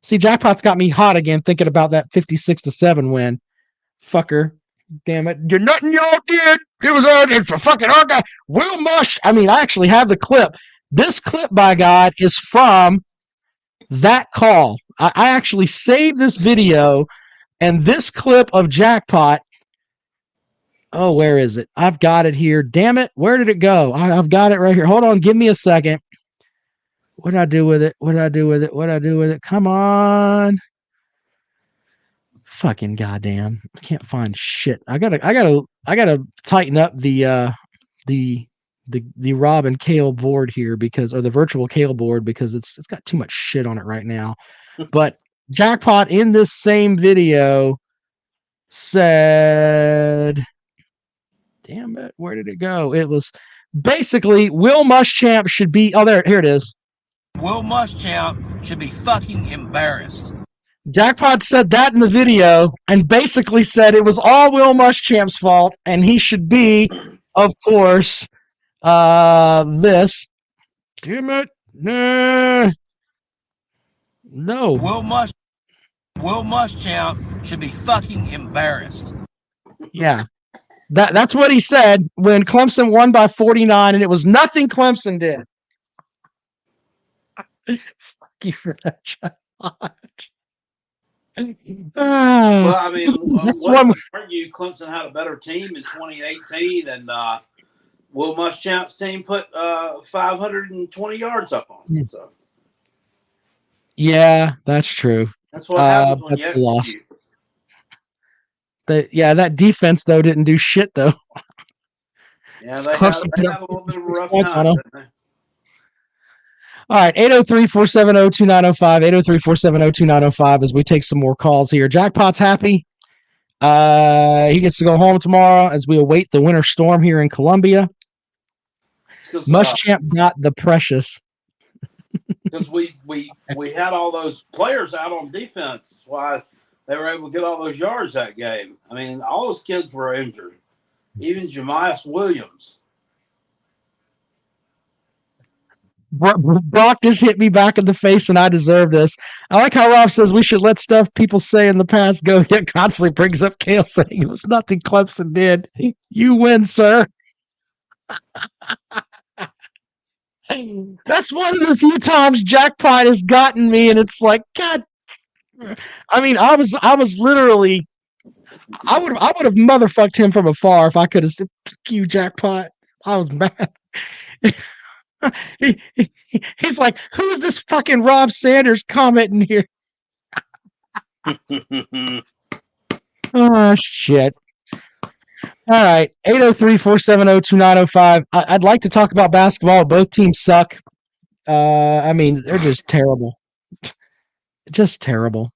See, Jackpot's got me hot again thinking about that 56-7 win. Fucker. Damn it. You're nothing y'all did. It was for fucking our guy. Will Mush. I mean, I actually have the clip. This clip, by God, is from that call. I actually saved this video, and this clip of Jackpot. Oh, where is it? I've got it here. Damn it. Where did it go? I've got it right here. Hold on. Give me a second. What did I do with it? What did I do with it? What did I do with it? Come on. Fucking goddamn. I can't find shit. I gotta tighten up the Rob and Kale board here or the virtual Kale board because it's got too much shit on it right now. But Jackpot in this same video said, damn it, where did it go? It was basically Will Muschamp should be, here it is. Will Muschamp should be fucking embarrassed. Jackpot said that in the video and basically said it was all Will Muschamp's fault and he should be, of course, this. Damn it. No. Will Muschamp should be fucking embarrassed. Yeah. That's what he said when Clemson won by 49 and it was nothing Clemson did. Fuck you for that, Jackpot. Well, I mean, that's one would argue Clemson had a better team in 2018, and Will Muschamp's team put 520 yards up on them. So. Yeah, that's true. That's what happens when you execute. That defense, though, didn't do shit, though. Yeah, they had a little bit of a rough time. All right, 803-470-2905, 803-470-2905 as we take some more calls here. Jackpot's happy. He gets to go home tomorrow as we await the winter storm here in Columbia. Muschamp got the precious. Because we had all those players out on defense. That's why they were able to get all those yards that game. I mean, all those kids were injured. Even Jamias Williams. Brock just hit me back in the face, and I deserve this. I like how Rob says we should let stuff people say in the past go. Yet constantly brings up Kale saying it was nothing Clemson did. You win, sir. That's one of the few times Jackpot has gotten me, and it's like, God. I mean, I was literally, I would have motherfucked him from afar if I could have said, "You Jackpot." I was mad. He's like, who is this fucking Rob Sanders commenting here? Oh, shit. All right. 803-470-2905. I'd like to talk about basketball. Both teams suck. I mean, they're just terrible. Just terrible.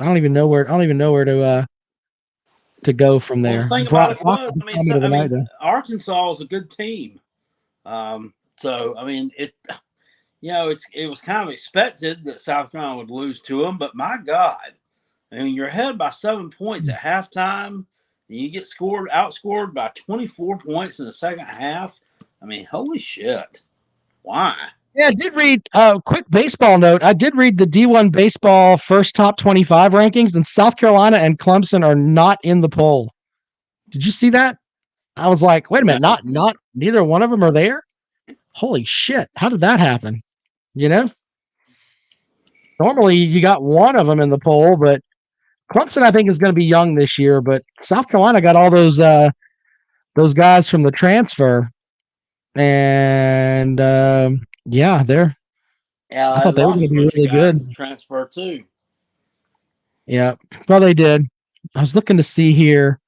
I don't even know where to go from there. Well, the thing about it was, Arkansas is a good team. So, I mean, it was kind of expected that South Carolina would lose to them, but my God, I mean, you're ahead by 7 points at halftime, and you get outscored by 24 points in the second half. I mean, holy shit. Why? Yeah, I did read quick baseball note. I did read the D1 baseball first top 25 rankings, and South Carolina and Clemson are not in the poll. Did you see that? I was like, wait a minute, not neither one of them are there? Holy shit. How did that happen? You know? Normally you got one of them in the poll, but Clemson, I think, is going to be young this year, but South Carolina got all those guys from the transfer. And yeah, I thought they were going to be really good. Transfer too. Yeah, well, they did. I was looking to see here.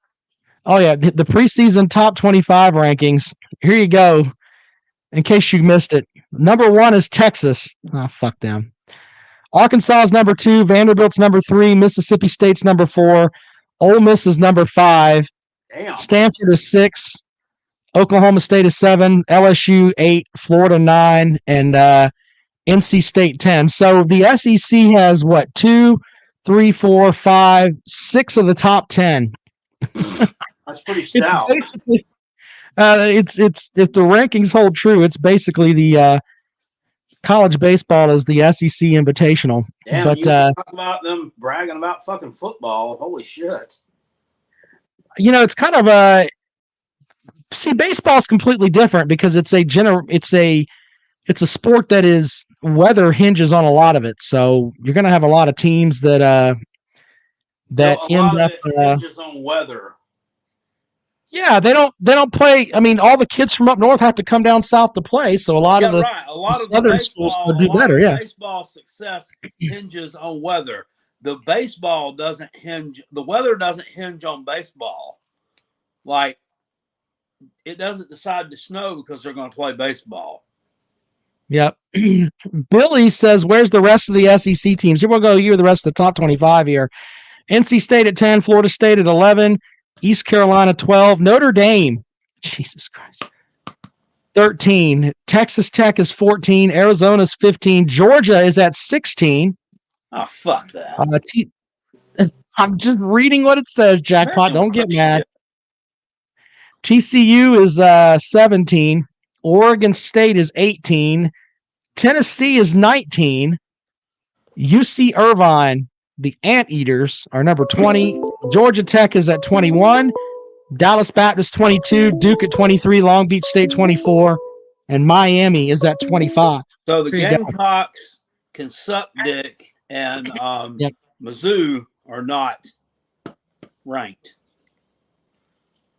Oh yeah, the preseason top 25 rankings. Here you go. In case you missed it, number 1 is Texas. Oh, fuck them. Arkansas is number 2. Vanderbilt's number 3. Mississippi State's number 4. Ole Miss is number 5. Damn. Stanford is 6. Oklahoma State is 7. LSU 8. Florida 9. And NC State 10. So the SEC has what? 2, 3, 4, 5, 6 of the top 10. That's pretty stout. It's if the rankings hold true, it's basically the college baseball is the SEC Invitational. Damn, but you talk about them bragging about fucking football. Holy shit! It's kind of see, baseball's completely different because it's a sport that is weather hinges on a lot of it. So you're going to have a lot of teams that end up hinges on weather. Yeah, they don't play. I mean, all the kids from up north have to come down south to play, so a lot of the southern schools will do better. Yeah, baseball success hinges on weather. The weather doesn't hinge on baseball. Like, it doesn't decide to snow because they're going to play baseball. Yep. Billy says, "Where's the rest of the SEC teams?" Here we'll go. Here the rest of the top 25 here. NC State at 10, Florida State at 11. East Carolina 12, Notre Dame, Jesus Christ, 13, Texas Tech is 14, Arizona's 15, Georgia is at 16. Oh, fuck that. I'm just reading what it says, Jackpot. Don't get mad. TCU is 17, Oregon State is 18, Tennessee is 19, UC Irvine, the Anteaters, are number 20. Georgia Tech is at 21, Dallas Baptist 22, Duke at 23, Long Beach State 24, and Miami is at 25. So the Gamecocks can suck dick, and Mizzou are not ranked.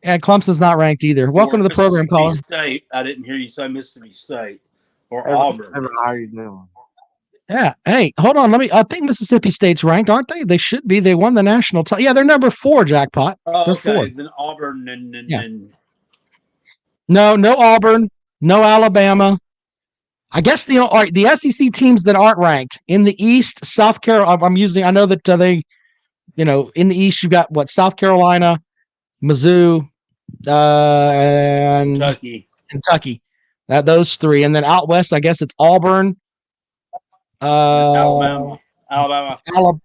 And Clemson's not ranked either. Welcome to the program, caller. State. I didn't hear you say Mississippi State or Auburn. How are you doing? Yeah. Hey, hold on. I think Mississippi State's ranked, aren't they? They should be. They won the national title. Yeah, they're number 4, Jackpot. Oh, they're okay. 4. Then Auburn and No Auburn, no Alabama. I guess the SEC teams that aren't ranked in the East, South Carolina. I know that they, in the East, you got what? South Carolina, Mizzou, and Kentucky. Those 3, and then out west, I guess it's Auburn. Alabama.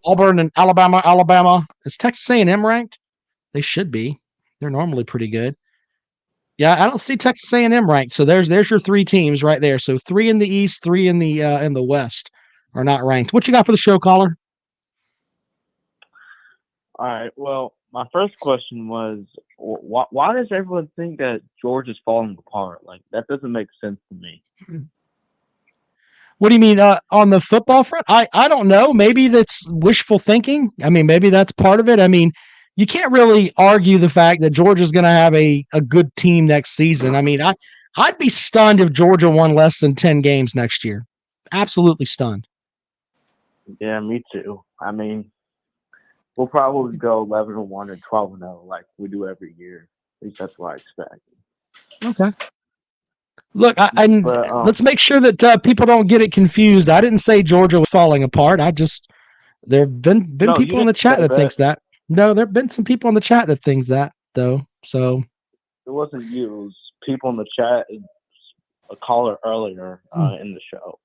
Auburn and Alabama. Is Texas A&M ranked? They should be. They're normally pretty good. Yeah, I don't see Texas A&M ranked. So there's your 3 teams right there. So 3 in the East, 3 in the West are not ranked. What you got for the show, caller? All right. Well, my first question was, why does everyone think that Georgia's falling apart? Like, that doesn't make sense to me. What do you mean on the football front? I don't know. Maybe that's wishful thinking. I mean, maybe that's part of it. I mean, you can't really argue the fact that Georgia's going to have a good team next season. I mean, I'd be stunned if Georgia won less than 10 games next year. Absolutely stunned. Yeah, me too. I mean, we'll probably go 11-1 or 12-0 like we do every year. At least that's what I expect. Okay. Look, let's make sure that people don't get it confused. I didn't say Georgia was falling apart. There have been people in the chat that thinks that. No, there have been some people in the chat that thinks that, though. So it wasn't you. It was people in the chat. A caller earlier in the show.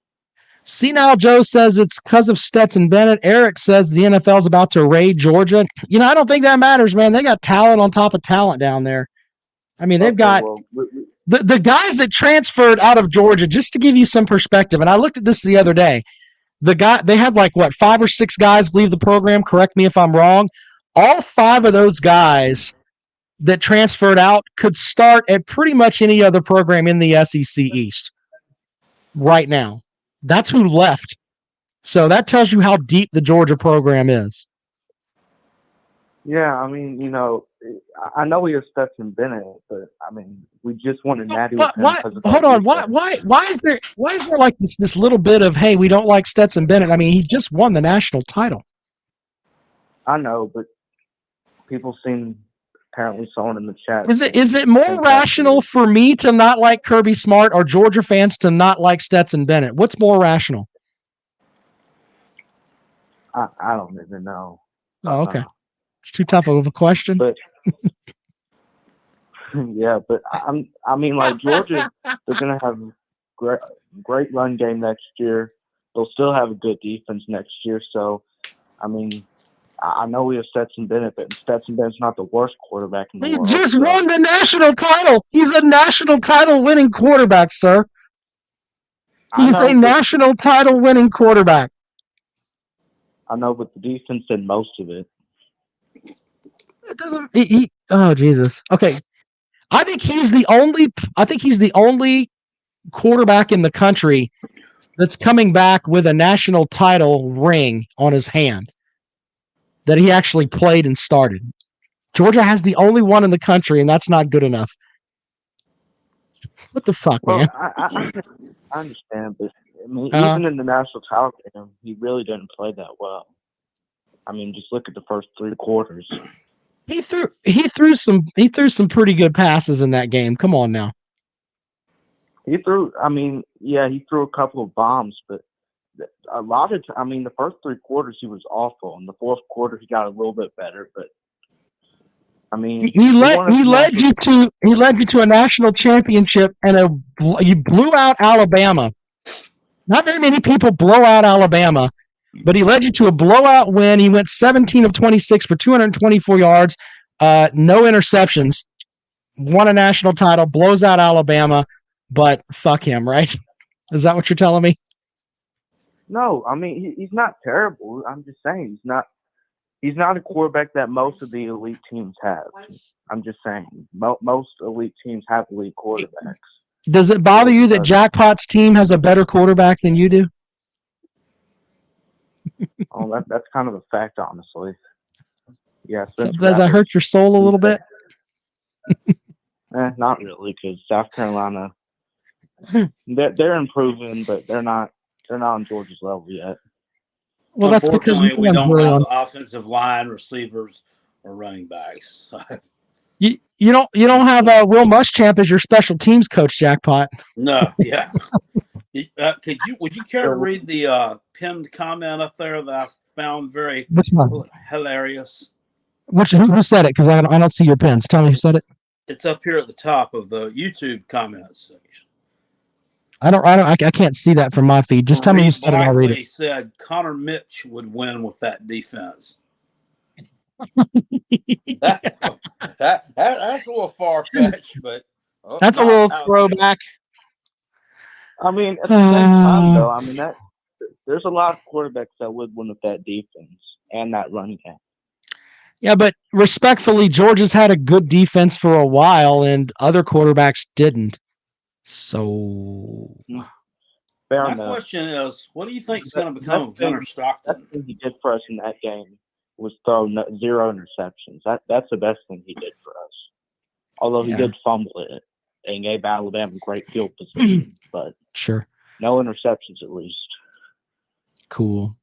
See now, Joe says it's because of Stetson Bennett. Eric says the NFL is about to raid Georgia. I don't think that matters, man. They got talent on top of talent down there. I mean, they've got the guys that transferred out of Georgia, just to give you some perspective. And I looked at this the other day. They had 5 or 6 guys leave the program. Correct me if I'm wrong. All 5 of those guys that transferred out could start at pretty much any other program in the SEC East. right now. That's who left. So that tells you how deep the Georgia program is. Yeah, I mean, I know we have Stetson Bennett, but I mean, we just won a natty with him Why? because of Hold our on. Why is there like this little bit of, hey, we don't like Stetson Bennett? I mean, he just won the national title. I know, but people seem apparently someone in the chat. Is it more rational for me to not like Kirby Smart or Georgia fans to not like Stetson Bennett? What's more rational? I don't even know. Oh, okay. It's too tough of a question. But yeah, but I mean, like Georgia, they're gonna have great run game next year. They'll still have a good defense next year. So, I mean, I know we have Stetson Bennett, but Stetson Bennett's not the worst quarterback in the world. He just won the national title. He's a national title winning quarterback, sir. He's a national title winning quarterback. I know, but the defense did most of it. It doesn't. Oh Jesus. Okay, I think he's the only quarterback in the country that's coming back with a national title ring on his hand that he actually played and started. Georgia has the only one in the country, and that's not good enough. What the fuck, man? I understand, but I mean, even in the national title game, he really didn't play that well. I mean, just look at the first 3 quarters. He threw some pretty good passes in that game. Come on now. He threw a couple of bombs, but a lot of the first 3 quarters he was awful. In the fourth quarter he got a little bit better, but I mean, he led you to a national championship, and you blew out Alabama. Not very many people blow out Alabama, but he led you to a blowout win. He went 17 of 26 for 224 yards, no interceptions, won a national title, blows out Alabama, but fuck him, right? Is that what you're telling me? No, I mean, he's not terrible. I'm just saying he's not a quarterback that most of the elite teams have. I'm just saying most elite teams have elite quarterbacks. Does it bother you that Jackpot's team has a better quarterback than you do? Oh, that's kind of a fact, honestly. Yeah. Does that hurt your soul a little bit? Not really, because South Carolina, they're improving, but they're not on Georgia's level yet. Well, that's because we don't have the offensive line, receivers, or running backs. You don't have Will Muschamp as your special teams coach, Jackpot. No, yeah. Would you care to read the pinned comment up there that I found very hilarious? Who said it? Because I don't see your pins. Tell me who said it. It's up here at the top of the YouTube comments section. I can't see that from my feed. Just tell me who said it. I'll read it. He said Connor Mitch would win with that defense. That's a little far-fetched, but that's a little throwback. I mean, at the same time, though, I mean there's a lot of quarterbacks that would win with that defense and that running game. Yeah, but respectfully, Georgia's had a good defense for a while, and other quarterbacks didn't. So, my question is, what do you think is going to become of Gunnar Stockton? That's what he did for us in that game was throw 0 interceptions. That's the best thing he did for us. Although he did fumble it and gave Alabama great field position, but sure, no interceptions at least. Cool.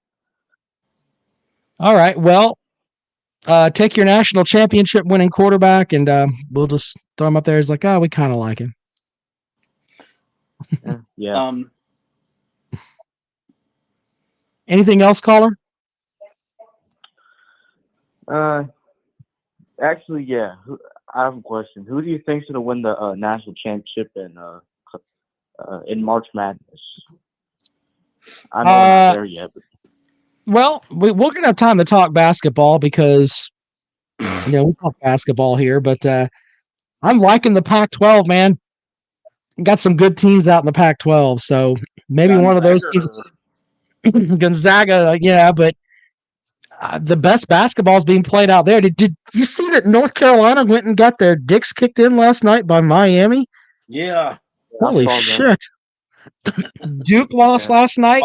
All right, well, take your national championship winning quarterback, and we'll just throw him up there. He's like, we kind of like him. Yeah. Anything else, caller? Actually, yeah. I have a question. Who do you think's going to win the national championship in March Madness? I know I'm not there yet. But... Well, we're going to have time to talk basketball because, we talk basketball here, but I'm liking the Pac-12, man. Got some good teams out in the Pac-12, so maybe one of those teams. Gonzaga, but the best basketball is being played out there. Did you see that North Carolina went and got their dicks kicked in last night by Miami? Yeah. Holy shit. Duke lost last night.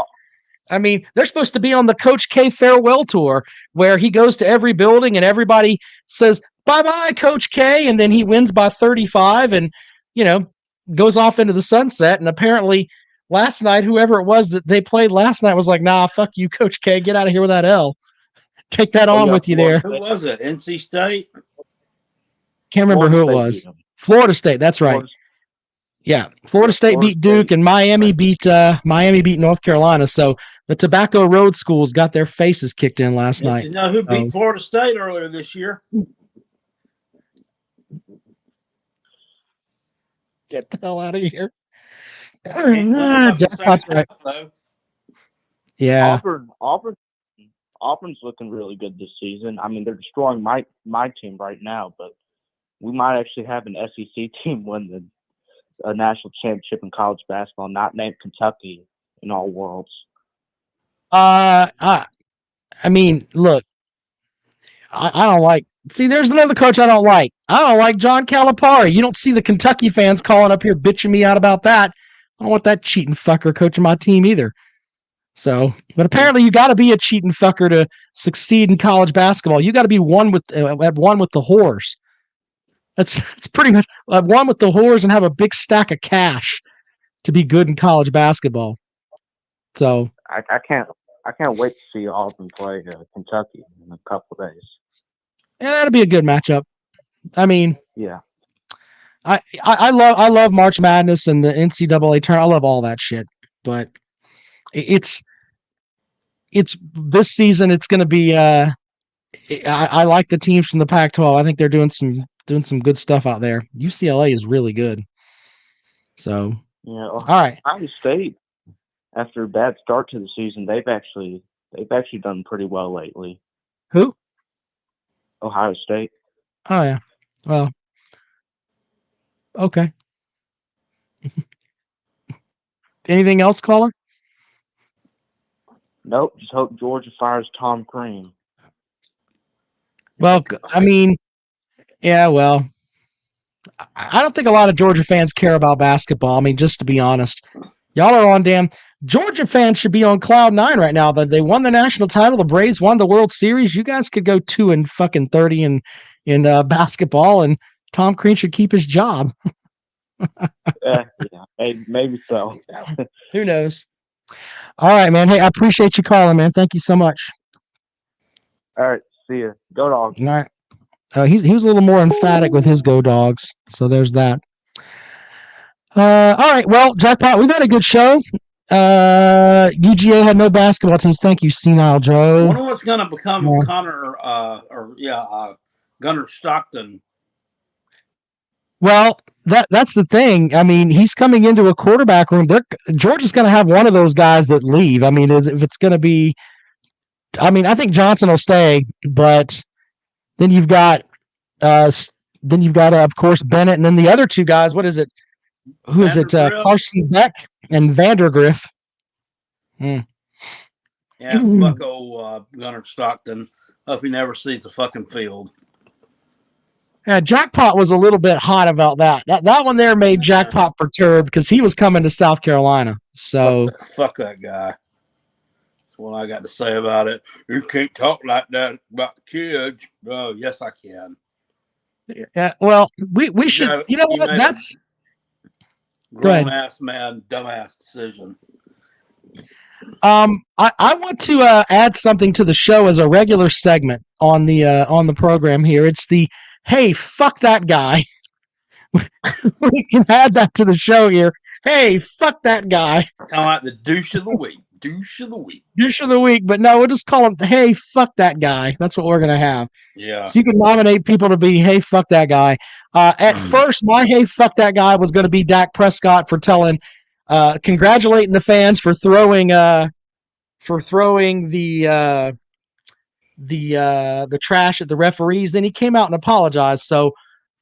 I mean, they're supposed to be on the Coach K farewell tour where he goes to every building and everybody says, bye-bye, Coach K, and then he wins by 35 and, goes off into the sunset. And apparently last night, whoever it was that they played last night was like, nah, fuck you, Coach K. Get out of here with that L. Take that on with you there. Who was it? NC State? Can't remember who it was. Florida State, that's right. Yeah, Florida State beat Duke, and Miami beat North Carolina. So the Tobacco Road schools got their faces kicked in last night. You know who beat Florida State earlier this year? Get the hell out of here. Yeah. Auburn's looking really good this season. I mean, they're destroying my team right now, but we might actually have an SEC team win a national championship in college basketball, not named Kentucky in all worlds. I mean, look, I don't like. See, there's another coach I don't like. I don't like John Calipari. You don't see the Kentucky fans calling up here bitching me out about that. I don't want that cheating fucker coaching my team either. So, but apparently you got to be a cheating fucker to succeed in college basketball. You got to be one with the whores. That's pretty much one with the whores and have a big stack of cash to be good in college basketball. So I can't wait to see Auburn play Kentucky in a couple of days. Yeah, that'll be a good matchup. I mean, yeah, I love March Madness and the NCAA tournament. I love all that shit, but it's this season. It's going to be. I like the teams from the Pac-12. I think they're doing some good stuff out there. UCLA is really good. So yeah, all right. Ohio State, after a bad start to the season, they've actually done pretty well lately. Who? Ohio State. Oh yeah. Well. Okay. Anything else, caller? Nope. Just hope Georgia fires Tom Crean. Well, I mean, yeah, well, I don't think a lot of Georgia fans care about basketball. I mean, just to be honest, y'all are on damn. Georgia fans should be on cloud 9 right now. That they won the national title, the Braves won the World Series. You guys could go 2-30 in basketball, and Tom Crean should keep his job. Yeah, maybe so. Who knows? All right, man. Hey, I appreciate you calling, man. Thank you so much. All right, see you. Go Dogs. All right. He was a little more emphatic with his Go Dogs, so there's that. All right. Well, Jackpot, we've had a good show. UGA had no basketball teams. Thank you, Senile Joe. I wonder what's going to become of Gunnar Stockton. Well, that's the thing. I mean, he's coming into a quarterback room. Georgia's going to have one of those guys that leave. I mean, if it's going to be, I mean, I think Johnson will stay, but then you've got, of course, Bennett, and then the other two guys. What is it? Who is it? Carson Beck and Vandergriff. Yeah, fuck old Gunnar Stockton. Hope he never sees the fucking field. Yeah, Jackpot was a little bit hot about that. That one there made Jackpot perturbed because he was coming to South Carolina. So fuck that guy. That's what I got to say about it. You can't talk like that about the kids. Oh, yes, I can. Yeah, well, we should. You know what? That's grown ass man, dumbass decision. I want to add something to the show as a regular segment on the program here. It's the hey, fuck that guy. We can add that to the show here. Hey, fuck that guy. Kind of like the douche of the week. Douche of the week. Douche of the week, but no, we'll just call him hey, fuck that guy. That's what we're gonna have. Yeah. So you can nominate people to be hey, fuck that guy. At first, my hey, fuck that guy was gonna be Dak Prescott for congratulating the fans for throwing the trash at the referees. Then he came out and apologized. So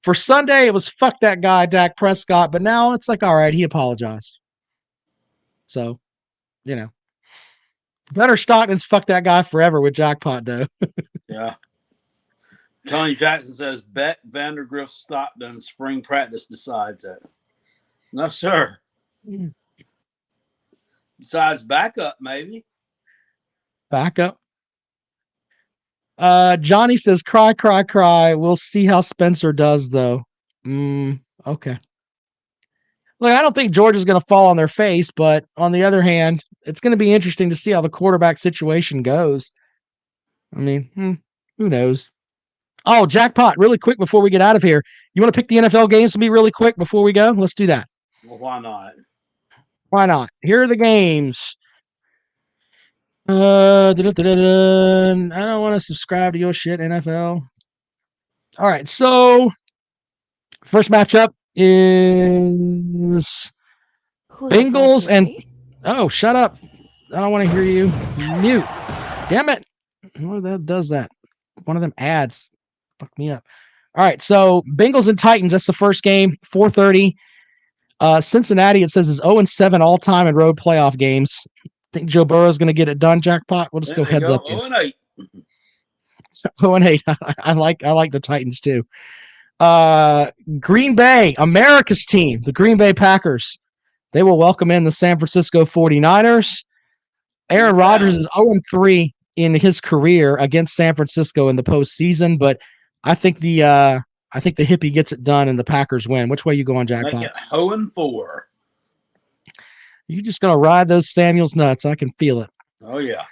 for Sunday, it was fuck that guy, Dak Prescott. But now it's like, all right, he apologized. So, Gunnar Stockton's fuck that guy forever with Jackpot, though. Yeah. Tony Jackson says, bet Vandergriff Stockton spring practice decides it. No, sir. Besides backup, maybe. Backup. Johnny says, cry, cry, cry. We'll see how Spencer does, though. Okay. Look, I don't think Georgia's going to fall on their face, but on the other hand, it's going to be interesting to see how the quarterback situation goes. I mean, who knows? Oh, jackpot, really quick before we get out of here. You want to pick the NFL games to be really quick before we go? Let's do that. Well, why not? Why not? Here are the games. I don't want to subscribe to your shit, NFL. All right, so first matchup is Bengals and oh, shut up! I don't want to hear you. Mute. Damn it! What that does that? One of them ads fucked me up. All right, so Bengals and Titans. That's the first game. 4:30. Cincinnati. It says is 0-7 all time in road playoff games. Think Joe Burrow is going to get it done, jackpot? We'll just go heads up. 0-8. 0-8. I like the Titans too. Green Bay, America's team, the Green Bay Packers. They will welcome in the San Francisco 49ers. Aaron Rodgers is 0-3 in his career against San Francisco in the postseason, but I think the hippie gets it done and the Packers win. Which way you going, jackpot? Make it 0-4. You're just gonna ride those Samuels nuts. I can feel it. Oh yeah.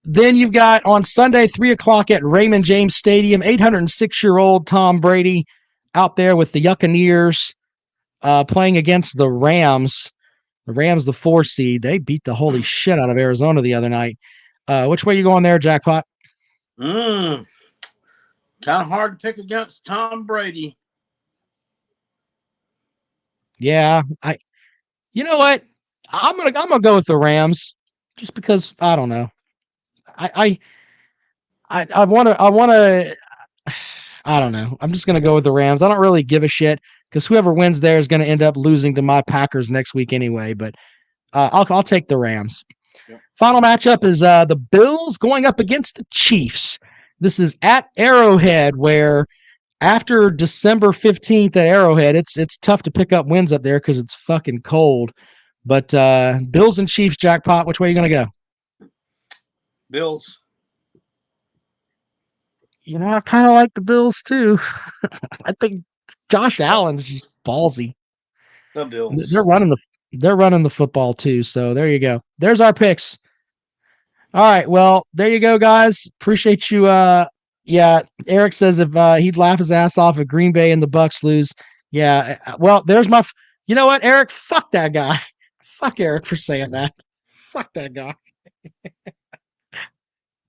Then you've got on Sunday, 3:00 at Raymond James Stadium, 806-year-old Tom Brady out there with the Buccaneers playing against the Rams. The Rams, the 4 seed. They beat the holy shit out of Arizona the other night. Which way you going there, jackpot? Kind of hard to pick against Tom Brady. Yeah, you know what? I'm gonna go with the Rams just because I don't know. I want to. I don't know. I'm just gonna go with the Rams. I don't really give a shit because whoever wins there is going to end up losing to my Packers next week anyway. But I'll take the Rams. Yep. Final matchup is the Bills going up against the Chiefs. This is at Arrowhead, where after December 15th at Arrowhead, it's tough to pick up wins up there because it's fucking cold. But Bills and Chiefs, jackpot. Which way are you gonna go? Bills. You know, I kind of like the Bills too. I think Josh Allen's just ballsy. The Bills. They're running the football too. So there you go. There's our picks. All right. Well, there you go, guys. Appreciate you. Yeah. Eric says if he'd laugh his ass off if Green Bay and the Bucks lose. Yeah. Well, there's my. You know what, Eric? Fuck that guy. Fuck Eric for saying that. Fuck that guy.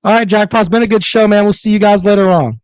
All right, Jackpot's been a good show, man. We'll see you guys later on.